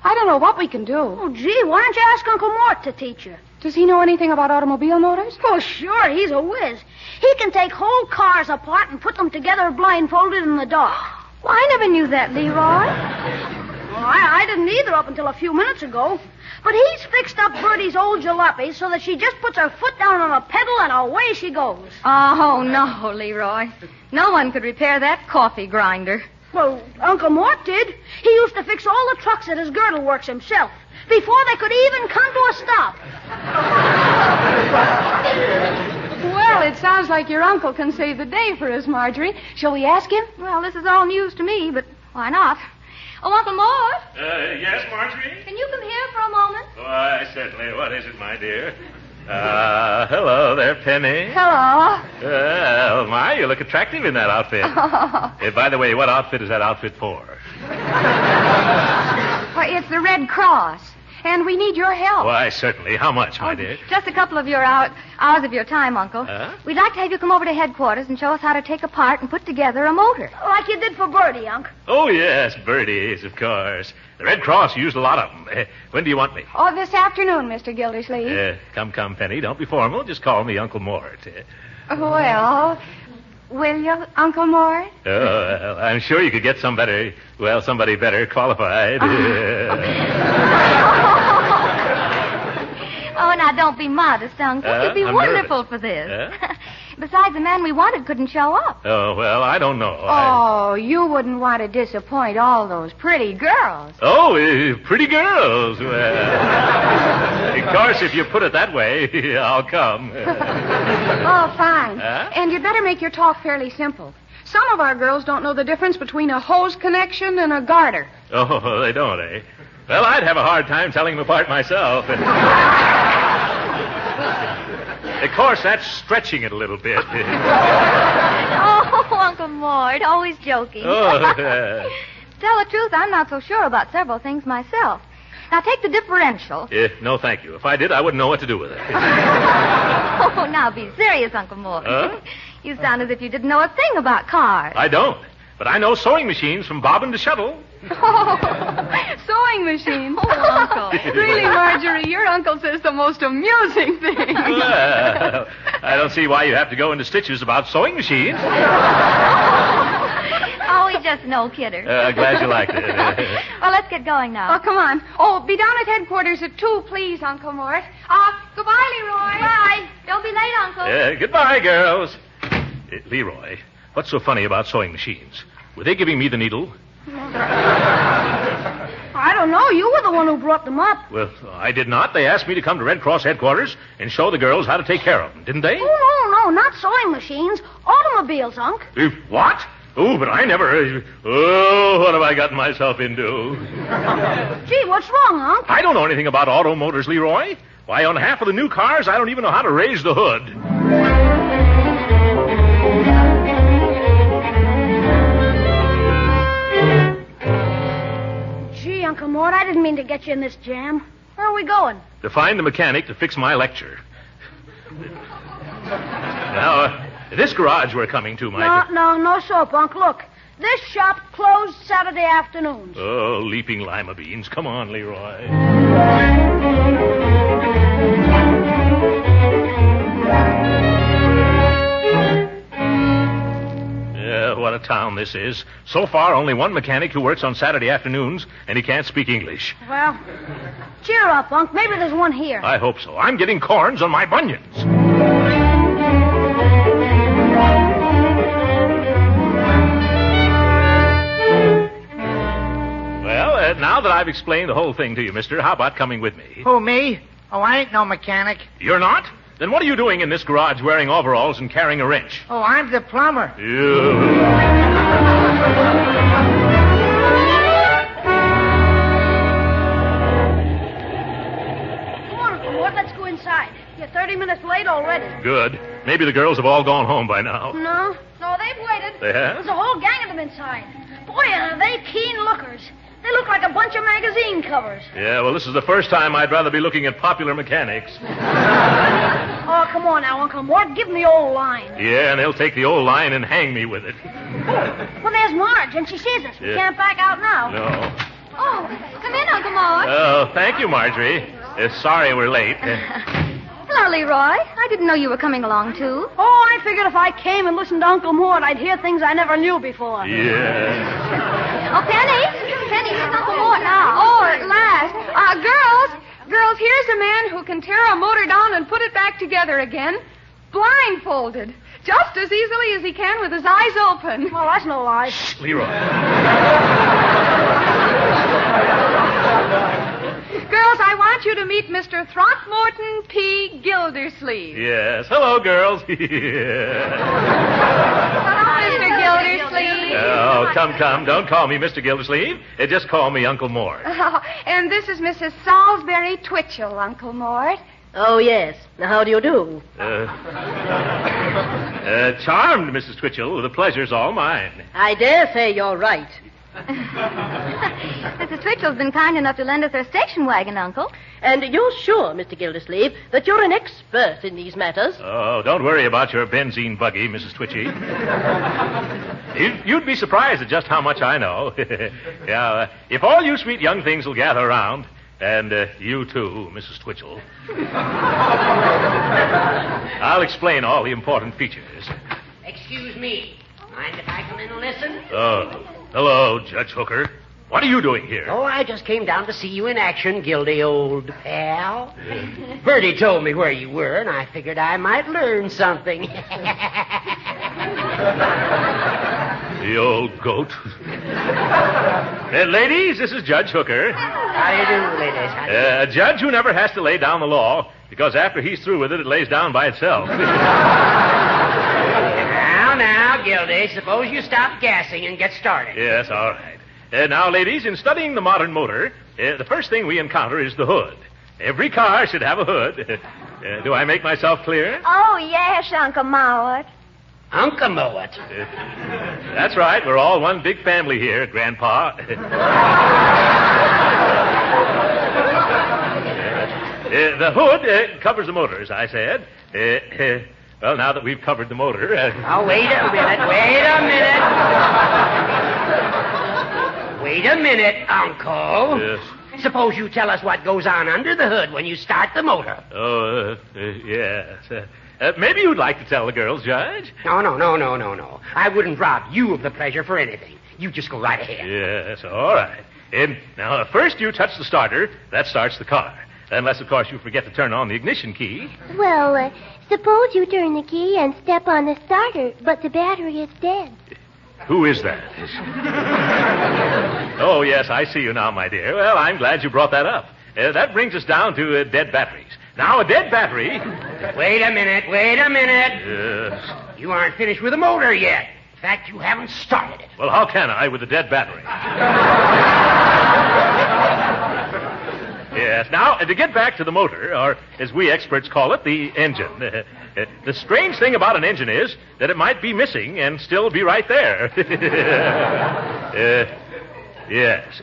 I don't know what we can do. Oh, gee, why don't you ask Uncle Mort to teach you? Does he know anything about automobile motors? Oh, sure, he's a whiz. He can take whole cars apart and put them together blindfolded in the dark. Well, I never knew that, Leroy. Well, I didn't either up until a few minutes ago. But he's fixed up Bertie's old jalopy so that she just puts her foot down on a pedal and away she goes. Oh, no, Leroy. No one could repair that coffee grinder. Well, Uncle Mort did. He used to fix all the trucks at his girdle works himself before they could even come to a stop. Well, it sounds like your uncle can save the day for us, Marjorie. Shall we ask him? Well, this is all news to me, but why not? Oh, Uncle Mort? Yes, Marjorie? Can you come here for a moment? Why, certainly. What is it, my dear? Hello there, Penny. Hello. Well, my, you look attractive in that outfit. By the way, what outfit is that outfit for? Why, it's the Red Cross, and we need your help. Why, certainly. How much, my dear? Just a couple of your hours of your time, Uncle. We'd like to have you come over to headquarters and show us how to take apart and put together a motor. Like you did for Bertie, Unc. Oh, yes, Bertie's, of course. The Red Cross used a lot of them. When do you want me? Oh, this afternoon, Mr. Gildersleeve. Come, Penny. Don't be formal. Just call me Uncle Mort. Well, will you, Uncle Mort? Oh, well, I'm sure you could get somebody better qualified. Oh, now, don't be modest, Uncle. You'd be wonderful for this. Besides, the man we wanted couldn't show up. Oh, well, I don't know. Oh, you wouldn't want to disappoint all those pretty girls. Oh, pretty girls. Well, of course, if you put it that way, I'll come. Oh, fine. And you'd better make your talk fairly simple. Some of our girls don't know the difference between a hose connection and a garter. Oh, they don't, eh? Well, I'd have a hard time telling them apart myself. Of course, that's stretching it a little bit. Oh, Uncle Mort, always joking. Oh, Tell the truth, I'm not so sure about several things myself. Now take the differential. No, thank you. If I did, I wouldn't know what to do with it. Oh, now be serious, Uncle Mort. You sound as if you didn't know a thing about cars. I don't. But I know sewing machines from bobbin to shuttle. Oh, sewing machine. Oh, Uncle. Really, Marjorie, your uncle says the most amusing thing. Well, I don't see why you have to go into stitches about sewing machines. Oh, he's just an old kidder. Glad you liked it. Well, let's get going now. Oh, come on. Oh, be down at headquarters at 2, please, Uncle Mort. Goodbye, Leroy. Bye. Don't be late, Uncle. Goodbye, girls. Leroy, what's so funny about sewing machines? Were they giving me the needle? I don't know. You were the one who brought them up. Well, I did not. They asked me to come to Red Cross headquarters and show the girls how to take care of them, didn't they? Oh, no, not sewing machines. Automobiles, Unc. What? Oh, but I never... Oh, what have I gotten myself into? Gee, what's wrong, Unc? I don't know anything about auto motors, Leroy. Why, on half of the new cars, I don't even know how to raise the hood. Uncle Mort, I didn't mean to get you in this jam. Where are we going? To find the mechanic to fix my lecture. Now, this garage we're coming to, Mike. No soap, Unc. Look, this shop closed Saturday afternoons. Oh, leaping lima beans. Come on, Leroy. What a town this is. So far, only one mechanic who works on Saturday afternoons, and he can't speak English. Well, cheer up, Unc. Maybe there's one here. I hope so. I'm getting corns on my bunions. Well, now that I've explained the whole thing to you, mister, how about coming with me? Who, me? Oh, I ain't no mechanic. You're not? Then what are you doing in this garage wearing overalls and carrying a wrench? Oh, I'm the plumber. You. Come on, Uncle Mort, let's go inside. You're 30 minutes late already. Good. Maybe the girls have all gone home by now. No, they've waited. They have? There's a whole gang of them inside. Boy, are they keen lookers. They look like a bunch of magazine covers. Yeah, well, this is the first time I'd rather be looking at popular mechanics. Oh, come on now, Uncle Mort. Give them the old line. Yeah, and they'll take the old line and hang me with it. Well, there's Marge, and she sees us. We can't back out now. No. Oh, come in, Uncle Mort. Oh, thank you, Marjorie. Sorry we're late. Hello, Leroy. I didn't know you were coming along, too. Oh, I figured if I came and listened to Uncle Mort, I'd hear things I never knew before. Yeah. Oh, Penny, here's Uncle Mort now. Oh, at last. Girls, here's a man who can tear a motor down and put it back together again, blindfolded, just as easily as he can with his eyes open. Well, that's no lie. Shh, Leroy. Girls, I want you to meet Mr. Throckmorton P. Gildersleeve. Yes. Hello, girls. Hello, Mr. Gildersleeve. Oh, come. Don't call me Mr. Gildersleeve. Just call me Uncle Mort. Oh, and this is Mrs. Salisbury Twitchell, Uncle Mort. Oh, yes. Now, how do you do? Charmed, Mrs. Twitchell. The pleasure's all mine. I dare say you're right. Mrs. Twitchell's been kind enough to lend us her station wagon, Uncle. And you're sure, Mr. Gildersleeve, that you're an expert in these matters? Oh, don't worry about your benzene buggy, Mrs. Twitchy. You'd be surprised at just how much I know. Yeah, if all you sweet young things will gather around, and you too, Mrs. Twitchell, I'll explain all the important features. Excuse me. Mind if I come in and listen? Oh, hello, Judge Hooker. What are you doing here? Oh, I just came down to see you in action, Gildy, old pal. Bertie told me where you were, and I figured I might learn something. The old goat. Ladies, this is Judge Hooker. How do you do, ladies? A judge who never has to lay down the law, because after he's through with it, it lays down by itself. Now, Gildy, suppose you stop gassing and get started. Yes, all right. Now, ladies, in studying the modern motor, the first thing we encounter is the hood. Every car should have a hood. Do I make myself clear? Oh, yes, Uncle Mort. Uncle Mort? That's right. We're all one big family here, Grandpa. The hood covers the motor, as I said. Well, now that we've covered the motor... Now, wait a minute. Wait a minute, Uncle. Yes. Suppose you tell us what goes on under the hood when you start the motor. Oh, yes. Maybe you'd like to tell the girls, Judge? No. I wouldn't rob you of the pleasure for anything. You just go right ahead. Yes, all right. Now, first you touch the starter. That starts the car. Unless, of course, you forget to turn on the ignition key. Well, suppose you turn the key and step on the starter, but the battery is dead. Who is that? Oh, yes, I see you now, my dear. Well, I'm glad you brought that up. That brings us down to dead batteries. Now, a dead battery... Wait a minute. Yes. You aren't finished with the motor yet. In fact, you haven't started it. Well, how can I with a dead battery? Yes. Now, to get back to the motor, or as we experts call it, the engine. The strange thing about an engine is that it might be missing and still be right there. Yes.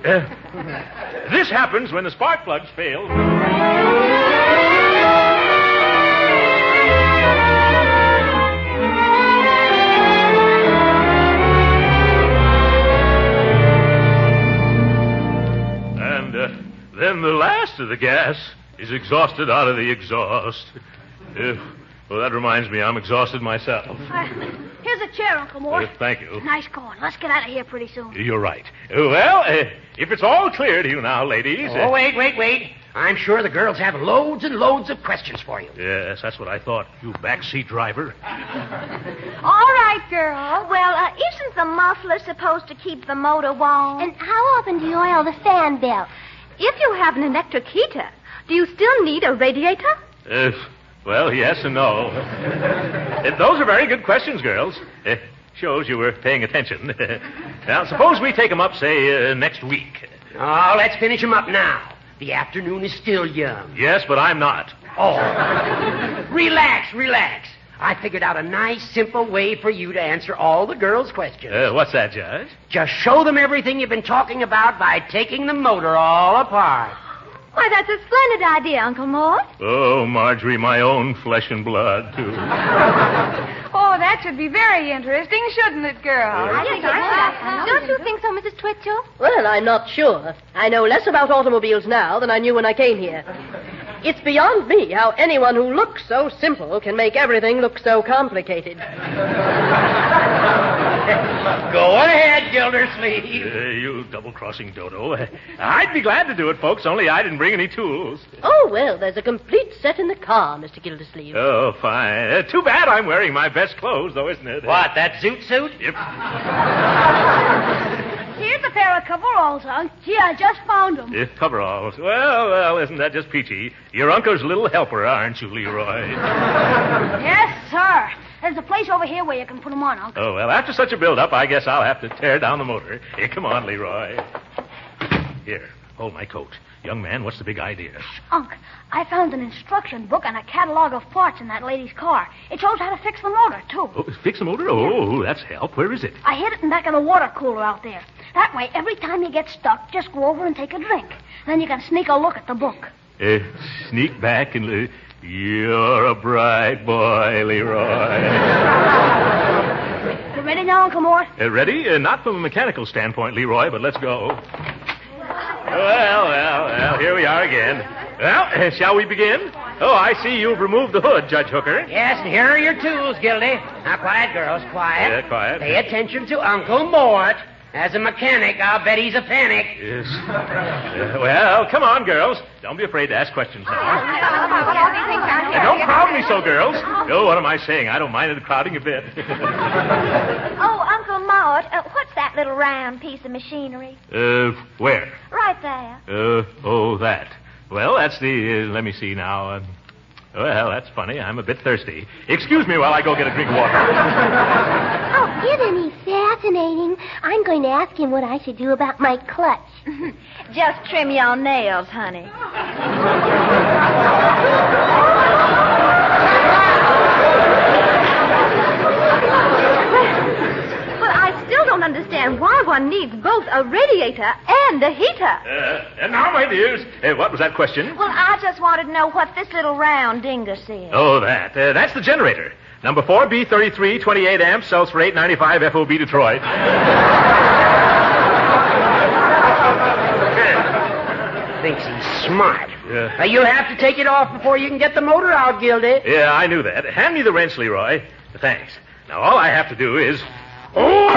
This happens when the spark plugs fail. Then the last of the gas is exhausted out of the exhaust. Well, that reminds me, I'm exhausted myself. Here's a chair, Uncle Mort. Thank you. Nice going. Let's get out of here pretty soon. You're right. Well, if it's all clear to you now, ladies... Oh, wait. I'm sure the girls have loads and loads of questions for you. Yes, that's what I thought, you backseat driver. All right, girl. Well, isn't the muffler supposed to keep the motor warm? And how often do you oil the fan belt? If you have an electric heater, do you still need a radiator? Well, yes and no. Those are very good questions, girls. Shows you were paying attention. Now, suppose we take them up, say, next week. Oh, let's finish them up now. The afternoon is still young. Yes, but I'm not. Oh. Relax. I figured out a nice, simple way for you to answer all the girls' questions. What's that, Judge? Just show them everything you've been talking about by taking the motor all apart. Why, that's a splendid idea, Uncle Mort. Oh, Marjorie, my own flesh and blood, too. Oh, that should be very interesting, shouldn't it, girls? I think it would. Don't you think so, Mrs. Twitchell? Well, I'm not sure. I know less about automobiles now than I knew when I came here. It's beyond me how anyone who looks so simple can make everything look so complicated. Go ahead, Gildersleeve. You double-crossing dodo. I'd be glad to do it, folks, only I didn't bring any tools. Oh, well, there's a complete set in the car, Mr. Gildersleeve. Oh, fine. Too bad I'm wearing my best clothes, though, isn't it? What, that zoot suit? Yep. Here's a pair of coveralls, Unc. Gee, I just found them. Coveralls. Well, isn't that just peachy? Your uncle's little helper, aren't you, Leroy? Yes, sir. There's a place over here where you can put them on, Unc. Oh, well, after such a build-up, I guess I'll have to tear down the motor. Here, come on, Leroy. Here, hold my coat. Young man, what's the big idea? Unc, I found an instruction book and a catalog of parts in that lady's car. It shows how to fix the motor, too. Oh, fix the motor? Oh, that's help. Where is it? I hid it in back of the water cooler out there. That way, every time you get stuck, just go over and take a drink. Then you can sneak a look at the book. Sneak back and... You're a bright boy, Leroy. You ready now, Uncle Mort? Ready? Not from a mechanical standpoint, Leroy, but let's go. Well, here we are again. Well, shall we begin? Oh, I see you've removed the hood, Judge Hooker. Yes, and here are your tools, Gildy. Now, quiet, girls, quiet. Yeah, quiet. Pay attention to Uncle Mort. As a mechanic, I'll bet he's a panic. Yes. Well, come on, girls. Don't be afraid to ask questions now. Don't crowd me so, girls. Oh, what am I saying? I don't mind it crowding a bit. Oh, Uncle Mort, what's that little round piece of machinery? Where? Right there. That. Well, that's the, let me see now. Well, that's funny. I'm a bit thirsty. Excuse me while I go get a drink of water. Oh, isn't he fascinating? I'm going to ask him what I should do about my clutch. Just trim your nails, honey. But I still don't understand why one needs both a radiator and a heater. And now, my dears, what was that question? Well, I just wanted to know what this little round dingus is. Oh, that. That's the generator. Number 4B33, 28 amps, sells for $8.95 FOB Detroit. Thinks he's smart. You'll have to take it off before you can get the motor out, Gildy. Yeah, I knew that. Hand me the wrench, Leroy. Thanks. Now, all I have to do is... Oh!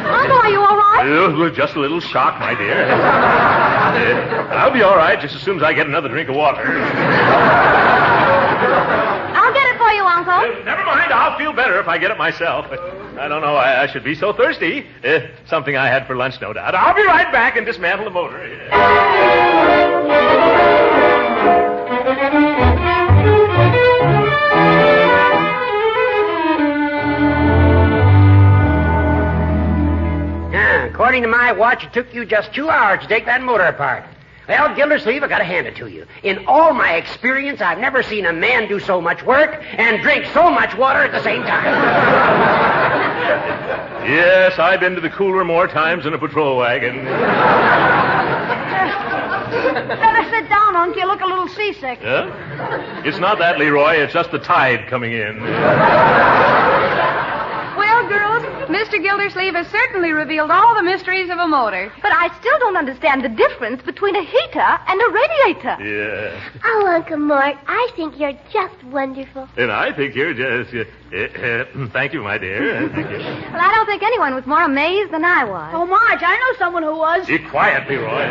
Uncle, are you all right? Just a little shock, my dear. I'll be all right just as soon as I get another drink of water. I'll get it for you, Uncle. Never mind. I'll feel better if I get it myself. I don't know. I should be so thirsty. Something I had for lunch, no doubt. I'll be right back and dismantle the motor. According to my watch, it took you just 2 hours to take that motor apart. Well, Gildersleeve, I gotta hand it to you. In all my experience, I've never seen a man do so much work and drink so much water at the same time. Yes, I've been to the cooler more times than a patrol wagon. Better sit down, Unc. You look a little seasick. Huh? It's not that, Leroy. It's just the tide coming in. Well, girls, Mr. Gildersleeve has certainly revealed all the mysteries of a motor. But I still don't understand the difference between a heater and a radiator. Yeah. Oh, Uncle Mort, I think you're just wonderful. And I think you're just... thank you, my dear. Thank you. Well, I don't think anyone was more amazed than I was. Oh, Marge, I know someone who was. Be quiet, Leroy.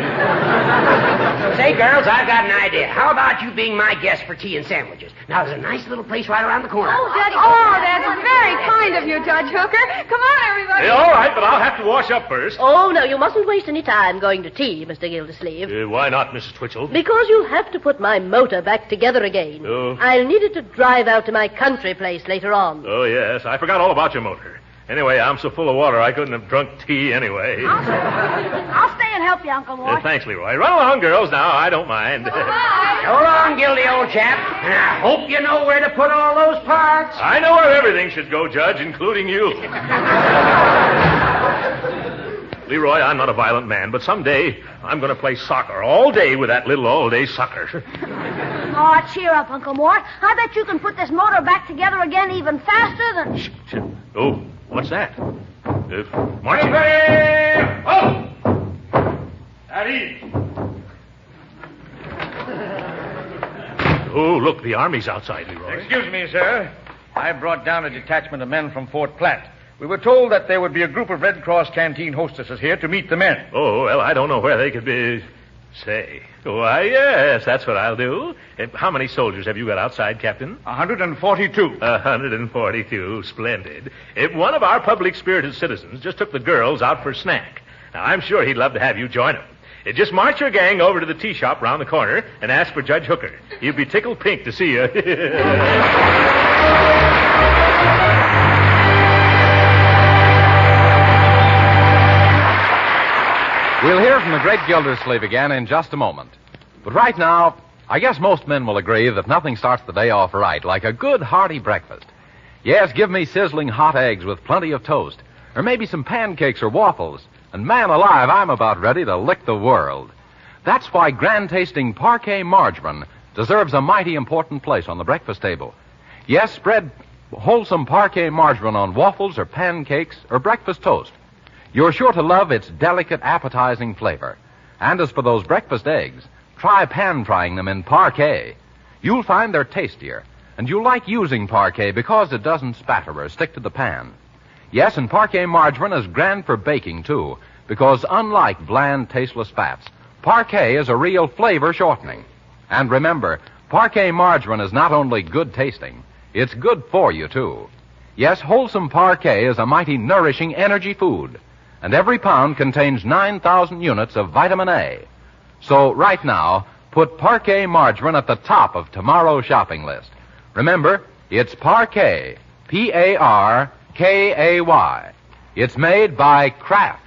Say, girls, I've got an idea. How about you being my guest for tea and sandwiches? Now, there's a nice little place right around the corner. Oh, Daddy. Oh, that's very kind of you, Judge Hooker. Come on, everybody. All right, but I'll have to wash up first. Oh, no, you mustn't waste any time going to tea, Mr. Gildersleeve. Why not, Mrs. Twitchell? Because you'll have to put my motor back together again. Oh. I'll need it to drive out to my country place later on. Oh, yes. I forgot all about your motor. Anyway, I'm so full of water I couldn't have drunk tea anyway. I'll stay and help you, Uncle Mort. Thanks, Leroy. Run along, girls, now. I don't mind. So long, Gildy, old chap. And I hope you know where to put all those parts. I know where everything should go, Judge, including you. Leroy, I'm not a violent man, but someday I'm going to play soccer all day with that little all-day sucker. Oh, cheer up, Uncle Mort. I bet you can put this motor back together again even faster than... Shh. Oh, what's that? Marching. Oh! At ease. Oh, look, the army's outside, Leroy. Excuse me, sir. I brought down a detachment of men from Fort Platte. We were told that there would be a group of Red Cross canteen hostesses here to meet the men. Oh, well, I don't know where they could be. Say. Why, yes, that's what I'll do. How many soldiers have you got outside, Captain? 142. 142. Splendid. One of our public-spirited citizens just took the girls out for a snack. Now, I'm sure he'd love to have you join him. Just march your gang over to the tea shop round the corner and ask for Judge Hooker. He'll be tickled pink to see you. We'll hear from the great Gildersleeve again in just a moment. But right now, I guess most men will agree that nothing starts the day off right like a good, hearty breakfast. Yes, give me sizzling hot eggs with plenty of toast, or maybe some pancakes or waffles, and man alive, I'm about ready to lick the world. That's why grand-tasting Parquet margarine deserves a mighty important place on the breakfast table. Yes, spread wholesome Parquet margarine on waffles or pancakes or breakfast toast. You're sure to love its delicate, appetizing flavor. And as for those breakfast eggs, try pan-frying them in Parquet. You'll find they're tastier, and you'll like using Parquet because it doesn't spatter or stick to the pan. Yes, and Parquet margarine is grand for baking, too, because unlike bland, tasteless fats, Parquet is a real flavor shortening. And remember, Parquet margarine is not only good tasting, it's good for you, too. Yes, wholesome Parquet is a mighty nourishing energy food, and every pound contains 9,000 units of vitamin A. So right now, put Parquet margarine at the top of tomorrow's shopping list. Remember, it's Parquet, P-A-R-K-A-Y. It's made by Kraft.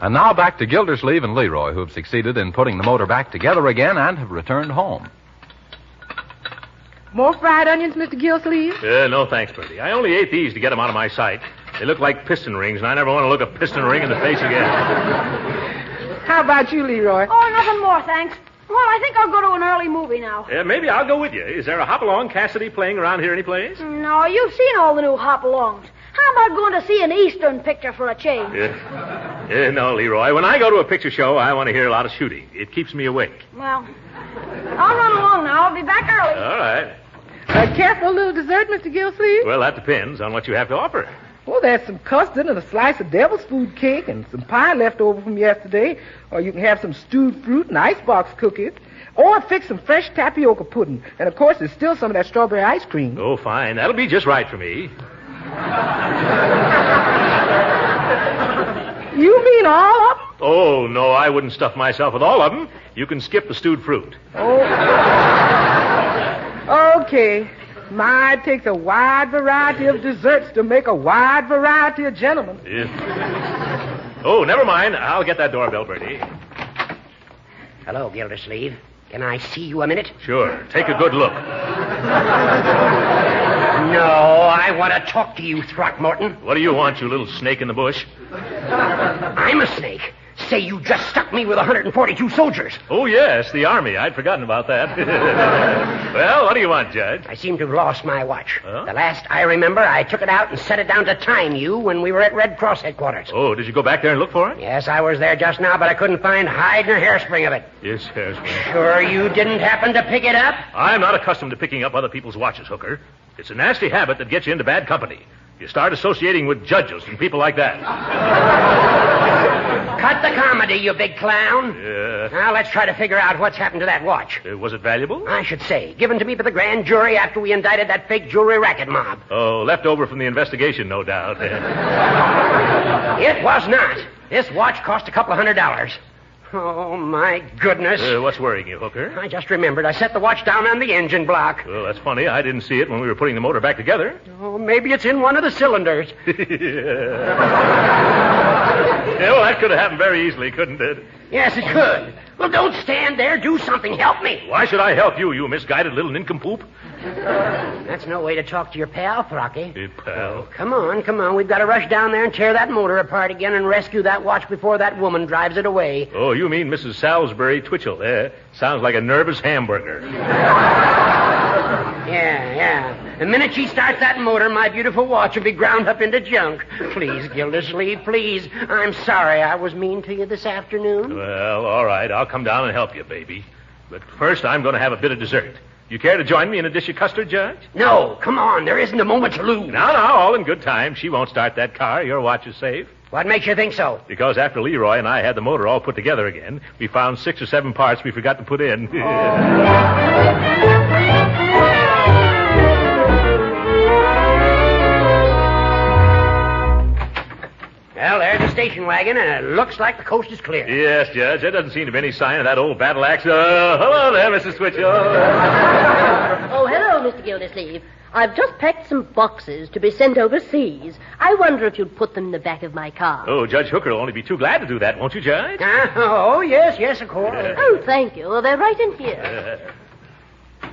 And now now back to Gildersleeve and Leroy, who have succeeded in putting the motor back together again and have returned home. More fried onions, Mr. Gildersleeve? No, thanks, Bertie. I only ate these to get them out of my sight. They look like piston rings, and I never want to look a piston ring in the face again. How about you, Leroy? Oh, nothing more, thanks. Well, I think I'll go to an early movie now. Maybe I'll go with you. Is there a Hop-Along Cassidy playing around here anyplace? No, you've seen all the new hop-alongs. How about going to see an Eastern picture for a change? No, Leroy. When I go to a picture show, I want to hear a lot of shooting. It keeps me awake. Well, I'll run along now. I'll be back early. All right. Careful, a little dessert, Mr. Gildersleeve? Well, that depends on what you have to offer. Well, there's some custard and a slice of devil's food cake and some pie left over from yesterday. Or you can have some stewed fruit and icebox cookies. Or fix some fresh tapioca pudding. And, of course, there's still some of that strawberry ice cream. Oh, fine. That'll be just right for me. You mean all of them? Oh, no, I wouldn't stuff myself with all of them. You can skip the stewed fruit. Okay. My, it takes a wide variety of desserts to make a wide variety of gentlemen. Yeah. Oh, never mind. I'll get that doorbell, Bertie. Hello, Gildersleeve. Can I see you a minute? Sure. Take a good look. No, I want to talk to you, Throckmorton. What do you want, you little snake in the bush? I'm a snake. Say you just stuck me with 142 soldiers. Oh, yes, the Army. I'd forgotten about that. Well, what do you want, Judge? I seem to have lost my watch. Huh? The last I remember, I took it out and set it down to time you when we were at Red Cross headquarters. Oh, did you go back there and look for it? Yes, I was there just now, but I couldn't find hide nor hairspring of it. Yes, hairspring. Sure you didn't happen to pick it up? I'm not accustomed to picking up other people's watches, Hooker. It's a nasty habit that gets you into bad company. You start associating with judges and people like that. Cut the comedy, you big clown. Yeah. Now, let's try to figure out what's happened to that watch. Was it valuable? I should say. Given to me by the grand jury after we indicted that fake jewelry racket mob. Oh, left over from the investigation, no doubt. It was not. This watch cost a couple of $100. Oh, my goodness. What's worrying you, Hooker? I just remembered. I set the watch down on the engine block. Well, that's funny. I didn't see it when we were putting the motor back together. Oh, maybe it's in one of the cylinders. Yeah, well, that could have happened very easily, couldn't it? Yes, it could. Well, don't stand there. Do something. Help me. Why should I help you, you misguided little nincompoop? That's no way to talk to your pal, Throcky. Hey, pal. Oh, come on. We've got to rush down there and tear that motor apart again and rescue that watch before that woman drives it away. Oh, you mean Mrs. Salisbury Twitchell. Sounds like a nervous hamburger. Yeah. The minute she starts that motor, my beautiful watch will be ground up into junk. Please, Gildersleeve, please. I'm sorry I was mean to you this afternoon. Well, all right. I'll come down and help you, baby. But first, I'm going to have a bit of dessert. You care to join me in a dish of custard, Judge? No, come on. There isn't a moment to lose. Now, all in good time. She won't start that car. Your watch is safe. What makes you think so? Because after Leroy and I had the motor all put together again, we found 6 or 7 parts we forgot to put in. Well, there's the station wagon, and it looks like the coast is clear. Yes, Judge. There doesn't seem to be any sign of that old battle axe. Hello there, Mrs. Twitchell. Oh, hello, Mr. Gildersleeve. I've just packed some boxes to be sent overseas. I wonder if you'd put them in the back of my car. Oh, Judge Hooker will only be too glad to do that, won't you, Judge? Oh, yes, of course. Oh, thank you. They're right in here.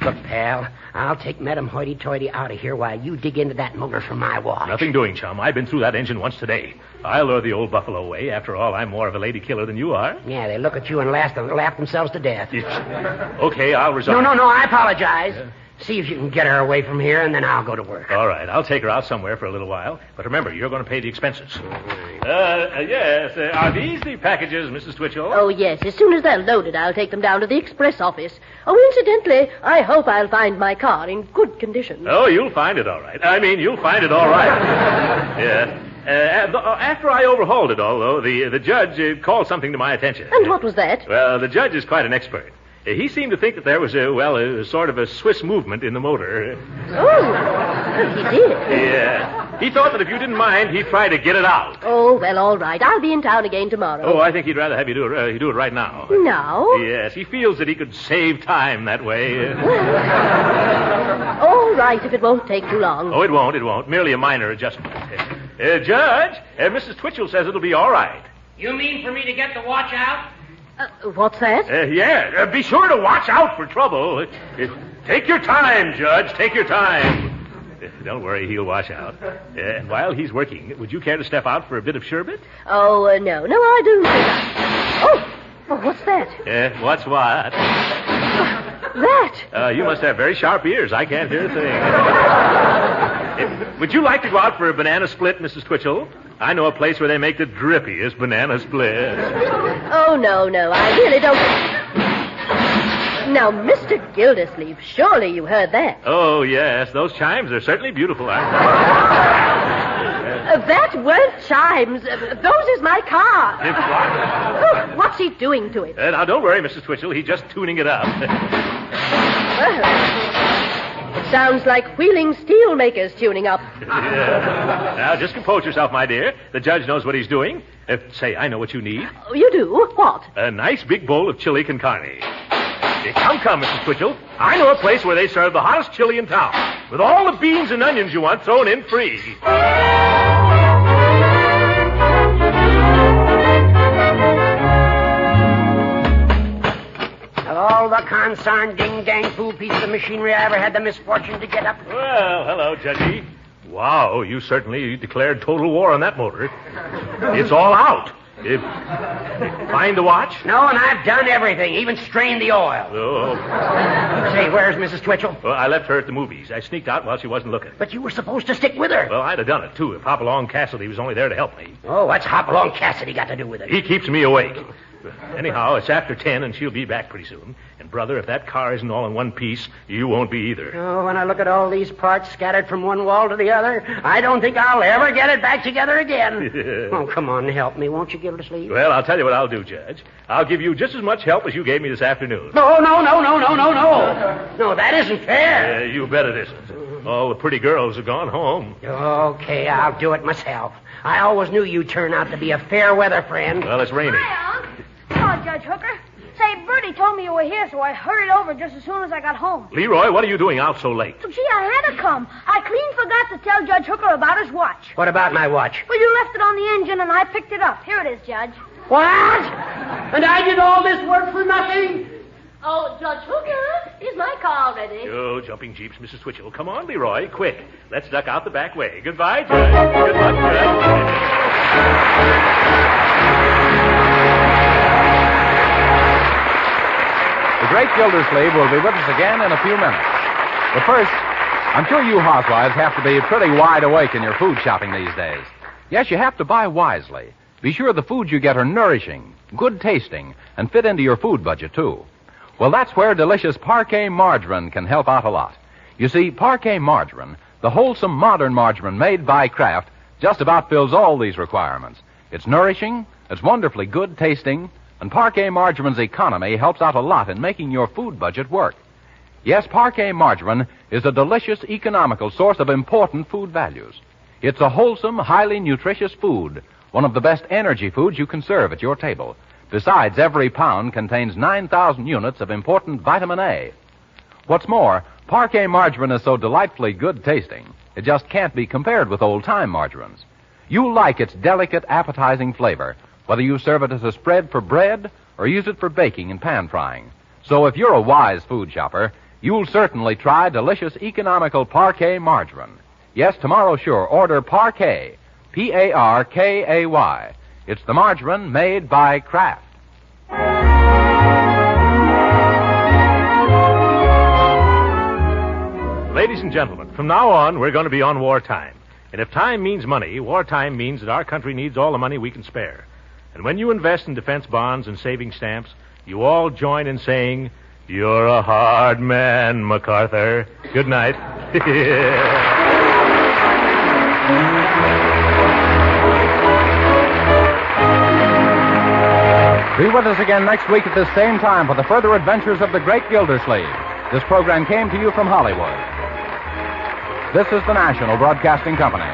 Look, pal, I'll take Madam Hoity-Toity out of here while you dig into that motor for my watch. Nothing doing, chum. I've been through that engine once today. I'll lure the old buffalo away. After all, I'm more of a lady killer than you are. Yeah, they look at you and laugh themselves to death. Okay, I'll resign. No, I apologize. See if you can get her away from here, and then I'll go to work. All right, I'll take her out somewhere for a little while. But remember, you're going to pay the expenses. Yes. Are these the packages, Mrs. Twitchell? Oh, yes. As soon as they're loaded, I'll take them down to the express office. Oh, incidentally, I hope I'll find my car in good condition. Oh, you'll find it all right. You'll find it all right. Yeah. After I overhauled it all, though, the judge called something to my attention. And what was that? Well, the judge is quite an expert. He seemed to think that there was a sort of a Swiss movement in the motor. Oh, he did? Yeah. He thought that if you didn't mind, he'd try to get it out. Oh, well, all right. I'll be in town again tomorrow. Oh, I think he'd rather have you do it right now. Now? Yes, he feels that he could save time that way. All right, if it won't take too long. Oh, it won't. Merely a minor adjustment. Judge, Mrs. Twitchell says it'll be all right. You mean for me to get the watch out? What's that? Yeah, be sure to watch out for trouble. Take your time, Judge. Take your time. Don't worry, he'll wash out. And while he's working, would you care to step out for a bit of sherbet? Oh, no. No, I do. Oh, what's that? What's what? That? You must have very sharp ears. I can't hear a thing. Would you like to go out for a banana split, Mrs. Twitchell? I know a place where they make the drippiest banana splits. Oh, no. I really don't. Now, Mr. Gildersleeve, surely you heard that. Oh, yes. Those chimes are certainly beautiful, aren't they? That weren't chimes. Those is my car. What's he doing to it? Now, don't worry, Mrs. Twitchell. He's just tuning it up. Well, it sounds like Wheeling Steelmakers tuning up. Yeah. Now, just compose yourself, my dear. The judge knows what he's doing. Say, I know what you need. You do? What? A nice big bowl of chili con carne. Come, Mrs. Twitchell. I know a place where they serve the hottest chili in town, with all the beans and onions you want thrown in free. Of all the concerned ding-dang fool pieces of machinery I ever had the misfortune to get up. Well, hello, Judgy. Wow, you certainly declared total war on that motor. It's all out. Find the watch? No, and I've done everything, even strained the oil. Oh. Say, where's Mrs. Twitchell? Well, I left her at the movies. I sneaked out while she wasn't looking. But you were supposed to stick with her. Well, I'd have done it, too, if Hopalong Cassidy was only there to help me. Oh, what's Hopalong Cassidy got to do with it? He keeps me awake. Anyhow, it's after 10, and she'll be back pretty soon. And, brother, if that car isn't all in one piece, you won't be either. Oh, when I look at all these parts scattered from one wall to the other, I don't think I'll ever get it back together again. Oh, come on, help me, won't you, Gildersleeve? Well, I'll tell you what I'll do, Judge. I'll give you just as much help as you gave me this afternoon. No. No, that isn't fair. You bet it isn't. All the pretty girls have gone home. Okay, I'll do it myself. I always knew you'd turn out to be a fair weather friend. Well, it's raining. Hi, Unc. Hello, Judge Hooker. Say, Bertie told me you were here, so I hurried over just as soon as I got home. Leroy, what are you doing out so late? Gee, I had to come. I clean forgot to tell Judge Hooker about his watch. What about my watch? Well, you left it on the engine, and I picked it up. Here it is, Judge. What? And I did all this work for nothing? Oh, Judge Hooker, is my car ready? Oh, jumping jeeps, Mrs. Twitchell. Come on, Leroy, quick. Let's duck out the back way. Goodbye, Judge. Good luck, Judge. The great Gildersleeve will be with us again in a few minutes. But first, I'm sure you housewives have to be pretty wide awake in your food shopping these days. Yes, you have to buy wisely. Be sure the foods you get are nourishing, good tasting, and fit into your food budget, too. Well, that's where delicious Parquet margarine can help out a lot. You see, Parquet margarine, the wholesome modern margarine made by Kraft, just about fills all these requirements. It's nourishing, it's wonderfully good tasting, and Parquet margarine's economy helps out a lot in making your food budget work. Yes, Parquet margarine is a delicious, economical source of important food values. It's a wholesome, highly nutritious food, one of the best energy foods you can serve at your table. Besides, every pound contains 9,000 units of important vitamin A. What's more, Parquet margarine is so delightfully good tasting, it just can't be compared with old-time margarines. You'll like its delicate, appetizing flavor, whether you serve it as a spread for bread or use it for baking and pan frying. So if you're a wise food shopper, you'll certainly try delicious, economical Parquet margarine. Yes, tomorrow sure, order Parquet, Parkay. It's the margarine made by Kraft. Ladies and gentlemen, from now on, we're going to be on wartime. And if time means money, wartime means that our country needs all the money we can spare. And when you invest in defense bonds and saving stamps, you all join in saying, "You're a hard man, MacArthur." Good night. Be with us again next week at this same time for the further adventures of the great Gildersleeve. This program came to you from Hollywood. This is the National Broadcasting Company.